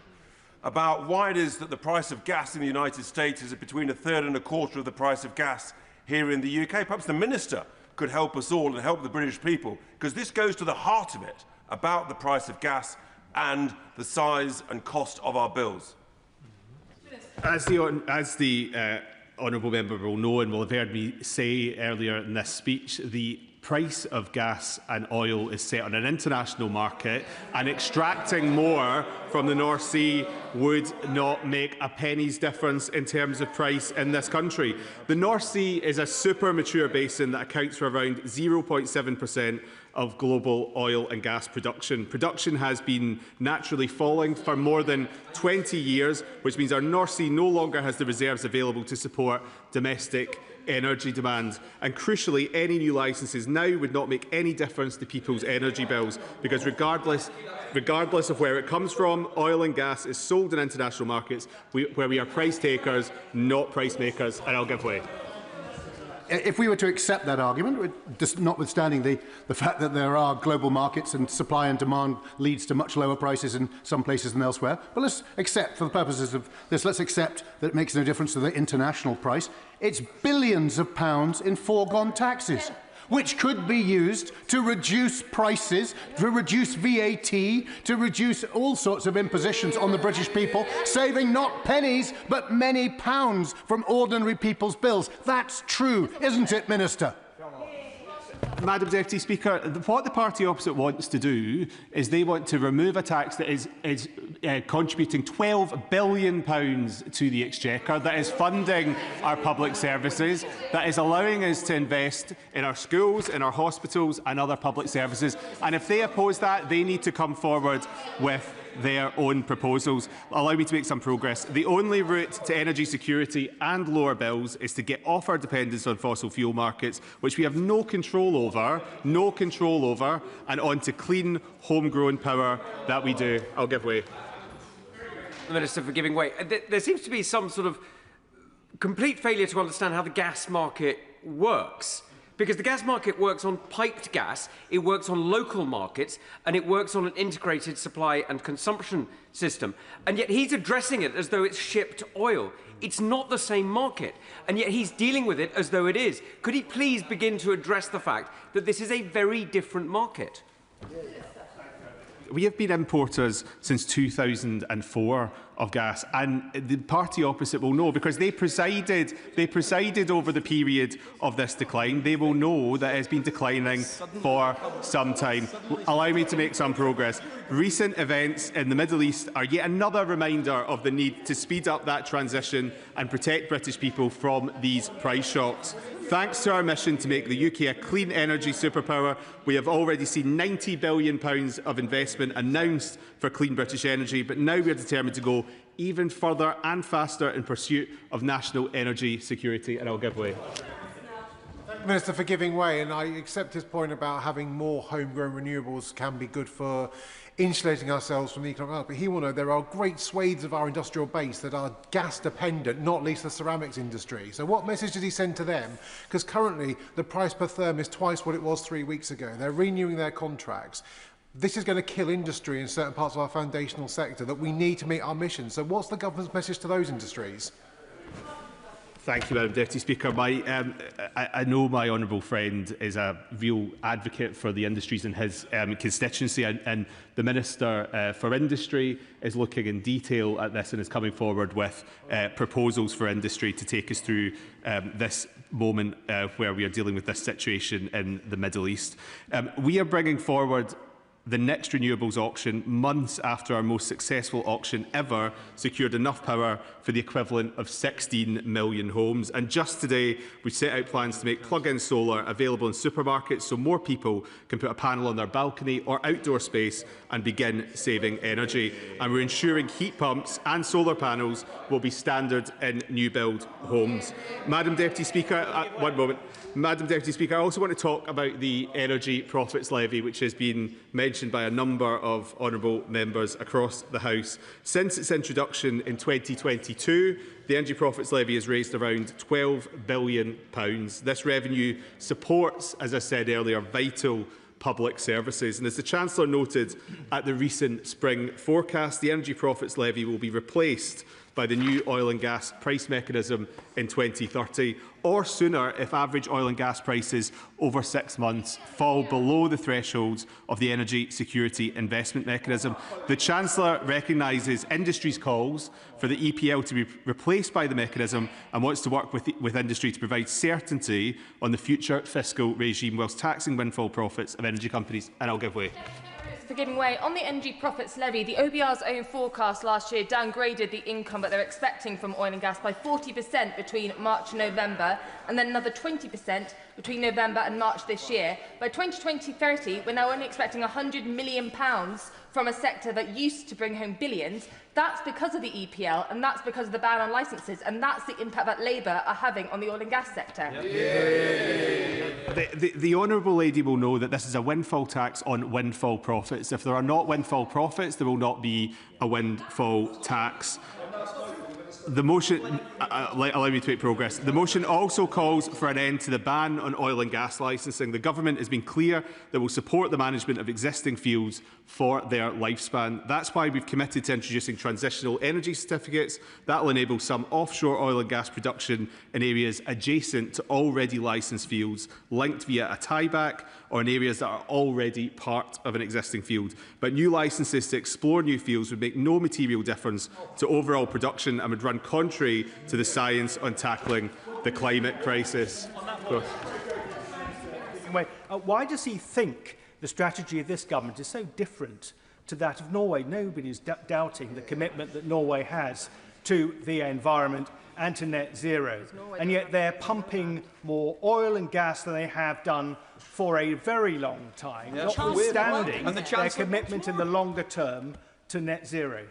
about why it is that the price of gas in the United States is between a third and a quarter of the price of gas here in the UK. Perhaps the Minister could help us all and help the British people, because this goes to the heart of it, about the price of gas and the size and cost of our bills. As the honourable member will know and will have heard me say earlier in this speech, the price of gas and oil is set on an international market, and extracting more from the North Sea would not make a penny's difference in terms of price in this country. The North Sea is a super mature basin that accounts for around 0.7% of global oil and gas production. Production has been naturally falling for more than 20 years, which means our North Sea no longer has the reserves available to support domestic energy demand. And crucially, any new licences now would not make any difference to people's energy bills, because regardless of where it comes from, oil and gas is sold in international markets where we are price takers, not price makers, and I'll give way. If we were to accept that argument, notwithstanding the fact that there are global markets and supply and demand leads to much lower prices in some places than elsewhere, but let's accept, for the purposes of this, let's accept that it makes no difference to the international price. It's billions of pounds in foregone taxes. which could be used to reduce prices, to reduce VAT, to reduce all sorts of impositions on the British people, saving not pennies but many pounds from ordinary people's bills. That's true, isn't it, Minister? Madam Deputy Speaker, what the party opposite wants to do is they want to remove a tax that is contributing £12 billion to the Exchequer, that is funding our public services, that is allowing us to invest in our schools, in our hospitals and other public services. And if they oppose that, they need to come forward with their own proposals. Allow me to make some progress. The only route to energy security and lower bills is to get off our dependence on fossil fuel markets, which we have no control over, and onto clean, homegrown power that we do. I'll give way. The Minister for giving way. There seems to be some sort of complete failure to understand how the gas market works. Because the gas market works on piped gas, it works on local markets, and it works on an integrated supply and consumption system. And yet he's addressing it as though it's shipped oil. It's not the same market, and yet he's dealing with it as though it is. Could he please begin to address the fact that this is a very different market? We have been importers since 2004 of gas, and the party opposite will know, because they presided over the period of this decline. They will know that it's been declining for some time. Allow me to make some progress. Recent events in the Middle East are yet another reminder of the need to speed up that transition and protect British people from these price shocks. Thanks to our mission to make the UK a clean energy superpower, we have already seen £90 billion of investment announced for clean British energy, but now we are determined to go even further and faster in pursuit of national energy security. And I'll give way. Thank you, Minister, for giving way. And I accept his point about having more homegrown renewables can be good for insulating ourselves from the economic output. But he will know there are great swathes of our industrial base that are gas dependent, not least the ceramics industry. So what message did he send to them? Because currently the price per therm is twice what it was 3 weeks ago. They're renewing their contracts. This is going to kill industry in certain parts of our foundational sector that we need to meet our mission. So what's the government's message to those industries? Thank you, Madam Deputy Speaker. I know my honourable friend is a real advocate for the industries in his constituency, and the Minister for Industry is looking in detail at this and is coming forward with proposals for industry to take us through this moment where we are dealing with this situation in the Middle East. We are bringing forward the next renewables auction months after our most successful auction ever secured enough power for the equivalent of 16 million homes. And just today, we set out plans to make plug-in solar available in supermarkets so more people can put a panel on their balcony or outdoor space and begin saving energy. And we're ensuring heat pumps and solar panels will be standard in new build homes. Madam Deputy Speaker, one moment. Madam Deputy Speaker, I also want to talk about the Energy Profits Levy, which has been mentioned by a number of honourable members across the House. Since its introduction in 2022, the Energy Profits Levy has raised around £12 billion. This revenue supports, as I said earlier, vital public services. And as the Chancellor noted at the recent spring forecast, the Energy Profits Levy will be replaced by the new oil and gas price mechanism in 2030, or sooner if average oil and gas prices over 6 months fall below the thresholds of the Energy Security Investment Mechanism. The Chancellor recognises industry's calls for the EPL to be replaced by the mechanism and wants to work with industry to provide certainty on the future fiscal regime whilst taxing windfall profits of energy companies. And I'll give way. For giving way. On the Energy Profits Levy, the OBR's own forecast last year downgraded the income that they're expecting from oil and gas by 40% between March and November, and then another 20% between November and March this year. By 2020-30, we're now only expecting £100 million from a sector that used to bring home billions. That's because of the EPL, and that's because of the ban on licences, and that's the impact that Labour are having on the oil and gas sector. The honourable lady will know that this is a windfall tax on windfall profits. If there are not windfall profits, there will not be a windfall tax. The motion, allow me to make progress. The motion also calls for an end to the ban on oil and gas licensing. The government has been clear that will support the management of existing fields for their lifespan. That's why we've committed to introducing transitional energy certificates that will enable some offshore oil and gas production in areas adjacent to already licensed fields, linked via a tieback, or in areas that are already part of an existing field. But new licences to explore new fields would make no material difference to overall production and would run contrary to the science on tackling the climate crisis. Why does he think the strategy of this government is so different to that of Norway? Nobody is doubting the commitment that Norway has to the environment and to net zero. And yet they're pumping more oil and gas than they have done for a very long time, notwithstanding their commitment in the longer term to net zero.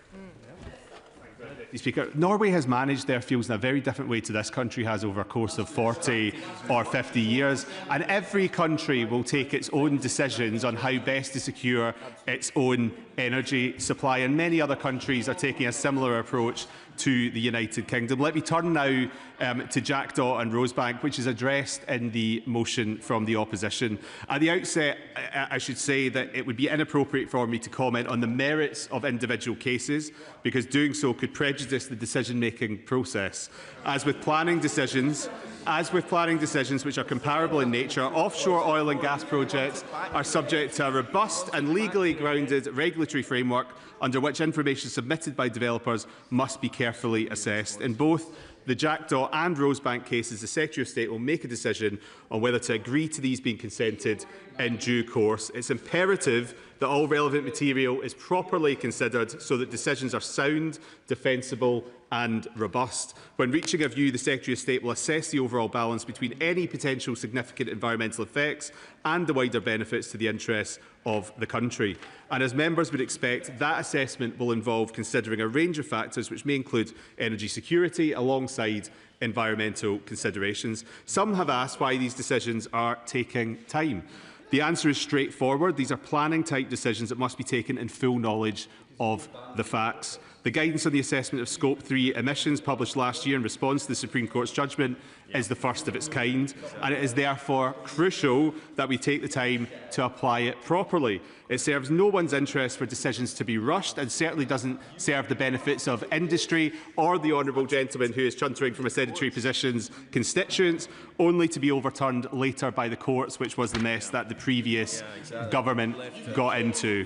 Speaker, Norway has managed their fields in a very different way to this country has over a course of 40 or 50 years, and every country will take its own decisions on how best to secure its own energy supply, and many other countries are taking a similar approach to the United Kingdom. Let me turn now to Jackdaw and Rosebank, which is addressed in the motion from the opposition. At the outset, I should say that it would be inappropriate for me to comment on the merits of individual cases, because doing so could prejudice the decision-making process. As with planning decisions which are comparable in nature, offshore oil and gas projects are subject to a robust and legally grounded regulatory framework under which information submitted by developers must be carefully assessed. In both the Jackdaw and Rosebank cases, the Secretary of State will make a decision on whether to agree to these being consented in due course. It's imperative that all relevant material is properly considered so that decisions are sound, defensible and robust. When reaching a view, the Secretary of State will assess the overall balance between any potential significant environmental effects and the wider benefits to the interests of the country. And as members would expect, that assessment will involve considering a range of factors which may include energy security alongside environmental considerations. Some have asked why these decisions are taking time. The answer is straightforward. These are planning-type decisions that must be taken in full knowledge of the facts. The guidance on the assessment of Scope 3 emissions published last year in response to the Supreme Court's judgment is the first of its kind, and it is therefore crucial that we take the time to apply it properly. It serves no one's interest for decisions to be rushed, and certainly doesn't serve the benefits of industry or the honourable gentleman who is chuntering from a sedentary position's constituents, only to be overturned later by the courts, which was the mess that the previous government got into.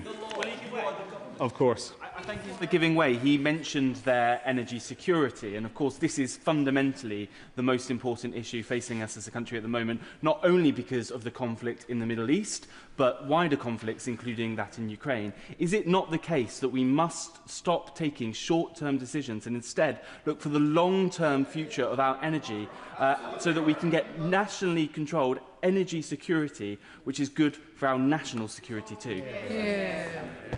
Of course. I thank you for giving way. He mentioned their energy security, and of course this is fundamentally the most important issue facing us as a country at the moment, not only because of the conflict in the Middle East, but wider conflicts, including that in Ukraine. Is it not the case that we must stop taking short-term decisions and instead look for the long-term future of our energy so that we can get nationally controlled energy security, which is good for our national security too?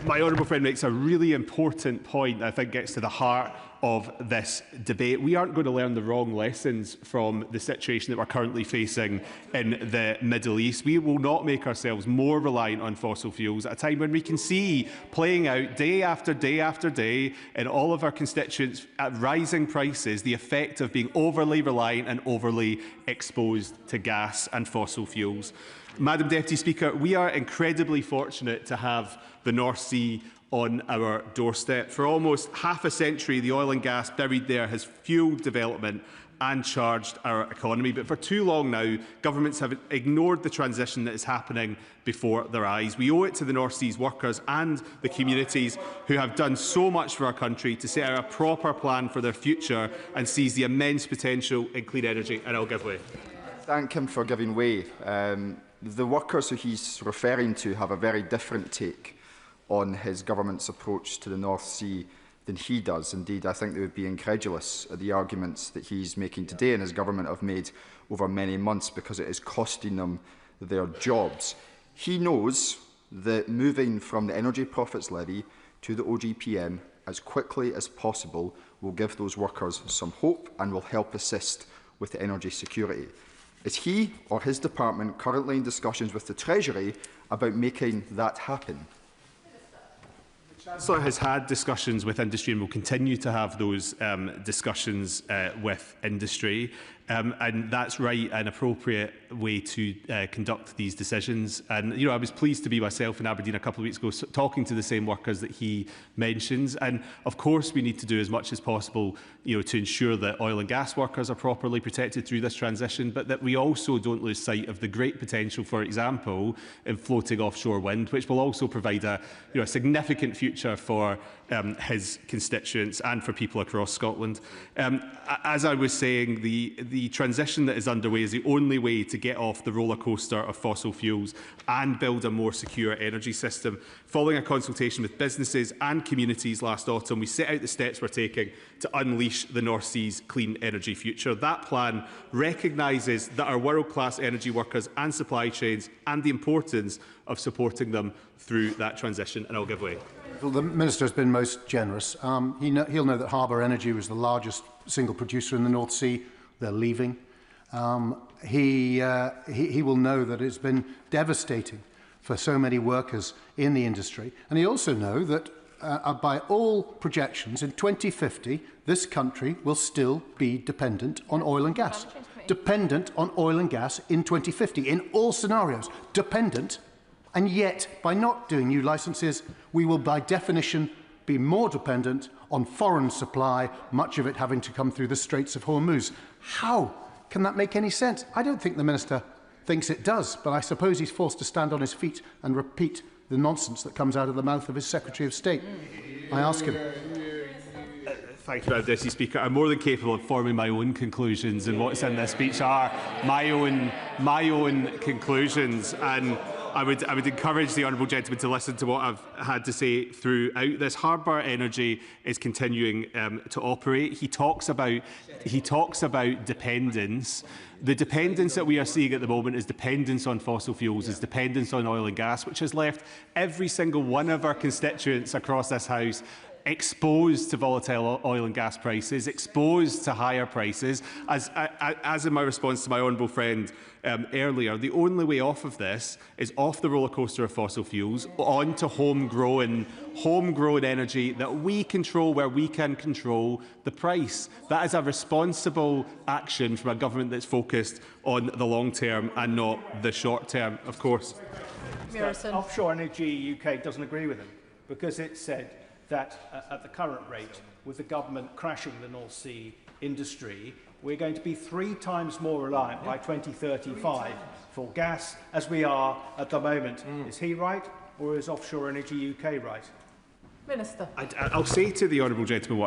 My honourable friend makes a really important point that I think gets to the heart of this debate. We aren't going to learn the wrong lessons from the situation that we're currently facing in the Middle East. We will not make ourselves more reliant on fossil fuels at a time when we can see playing out day after day after day in all of our constituents at rising prices the effect of being overly reliant and overly exposed to gas and fossil fuels. Madam Deputy Speaker, we are incredibly fortunate to have the North Sea on our doorstep. For almost half a century, the oil and gas buried there has fuelled development and charged our economy. But for too long now, governments have ignored the transition that is happening before their eyes. We owe it to the North Sea's workers and the communities who have done so much for our country to set out a proper plan for their future and seize the immense potential in clean energy. And I'll give way. Thank him for giving way. The workers who he's referring to have a very different take on his government's approach to the North Sea than he does. Indeed, I think they would be incredulous at the arguments that he's making today and his government have made over many months, because it is costing them their jobs. He knows that moving from the Energy Profits Levy to the OGPM as quickly as possible will give those workers some hope and will help assist with energy security. Is he or his department currently in discussions with the Treasury about making that happen? Chancellor has had discussions with industry and will continue to have those discussions with industry. And that's right and appropriate way to conduct these decisions. And, I was pleased to be myself in Aberdeen a couple of weeks ago talking to the same workers that he mentions. And, of course, we need to do as much as possible, to ensure that oil and gas workers are properly protected through this transition, but that we also don't lose sight of the great potential, for example, in floating offshore wind, which will also provide a significant future for his constituents and for people across Scotland. As I was saying, the transition that is underway is the only way to get off the roller coaster of fossil fuels and build a more secure energy system. Following a consultation with businesses and communities last autumn, we set out the steps we're taking to unleash the North Sea's clean energy future. That plan recognises that our world-class energy workers and supply chains and the importance of supporting them through that transition, and I'll give way. Well, the Minister has been most generous. He'll know that Harbour Energy was the largest single producer in the North Sea. They're leaving. He will know that it's been devastating for so many workers in the industry. And he also know that by all projections, in 2050, this country will still be dependent on oil and gas. Dependent on oil and gas in 2050, in all scenarios. Dependent. And yet, by not doing new licences, we will, by definition, be more dependent on foreign supply, much of it having to come through the Straits of Hormuz. How can that make any sense? I don't think the Minister thinks it does, but I suppose he's forced to stand on his feet and repeat the nonsense that comes out of the mouth of his Secretary of State. I ask him. Thank you, Madam Deputy Speaker. I'm more than capable of forming my own conclusions, and what's in this speech are my own conclusions. And I would encourage the honourable gentleman to listen to what I've had to say throughout this. Harbour Energy is continuing to operate. He talks about dependence. The dependence that we are seeing at the moment is dependence on fossil fuels, is dependence on oil and gas, which has left every single one of our constituents across this House exposed to volatile oil and gas prices, exposed to higher prices. As in my response to my honourable friend earlier, the only way off of this is off the roller coaster of fossil fuels, on to homegrown energy that we control where we can control the price. That is a responsible action from a government that's focused on the long term and not the short term, of course. Offshore Energy UK doesn't agree with him, because it said that at the current rate, with the government crashing the North Sea industry, we're going to be 3 times more reliant by 2035 for gas as we are at the moment. Is he right, or is Offshore Energy UK right? Minister. I'll say to the honourable gentleman what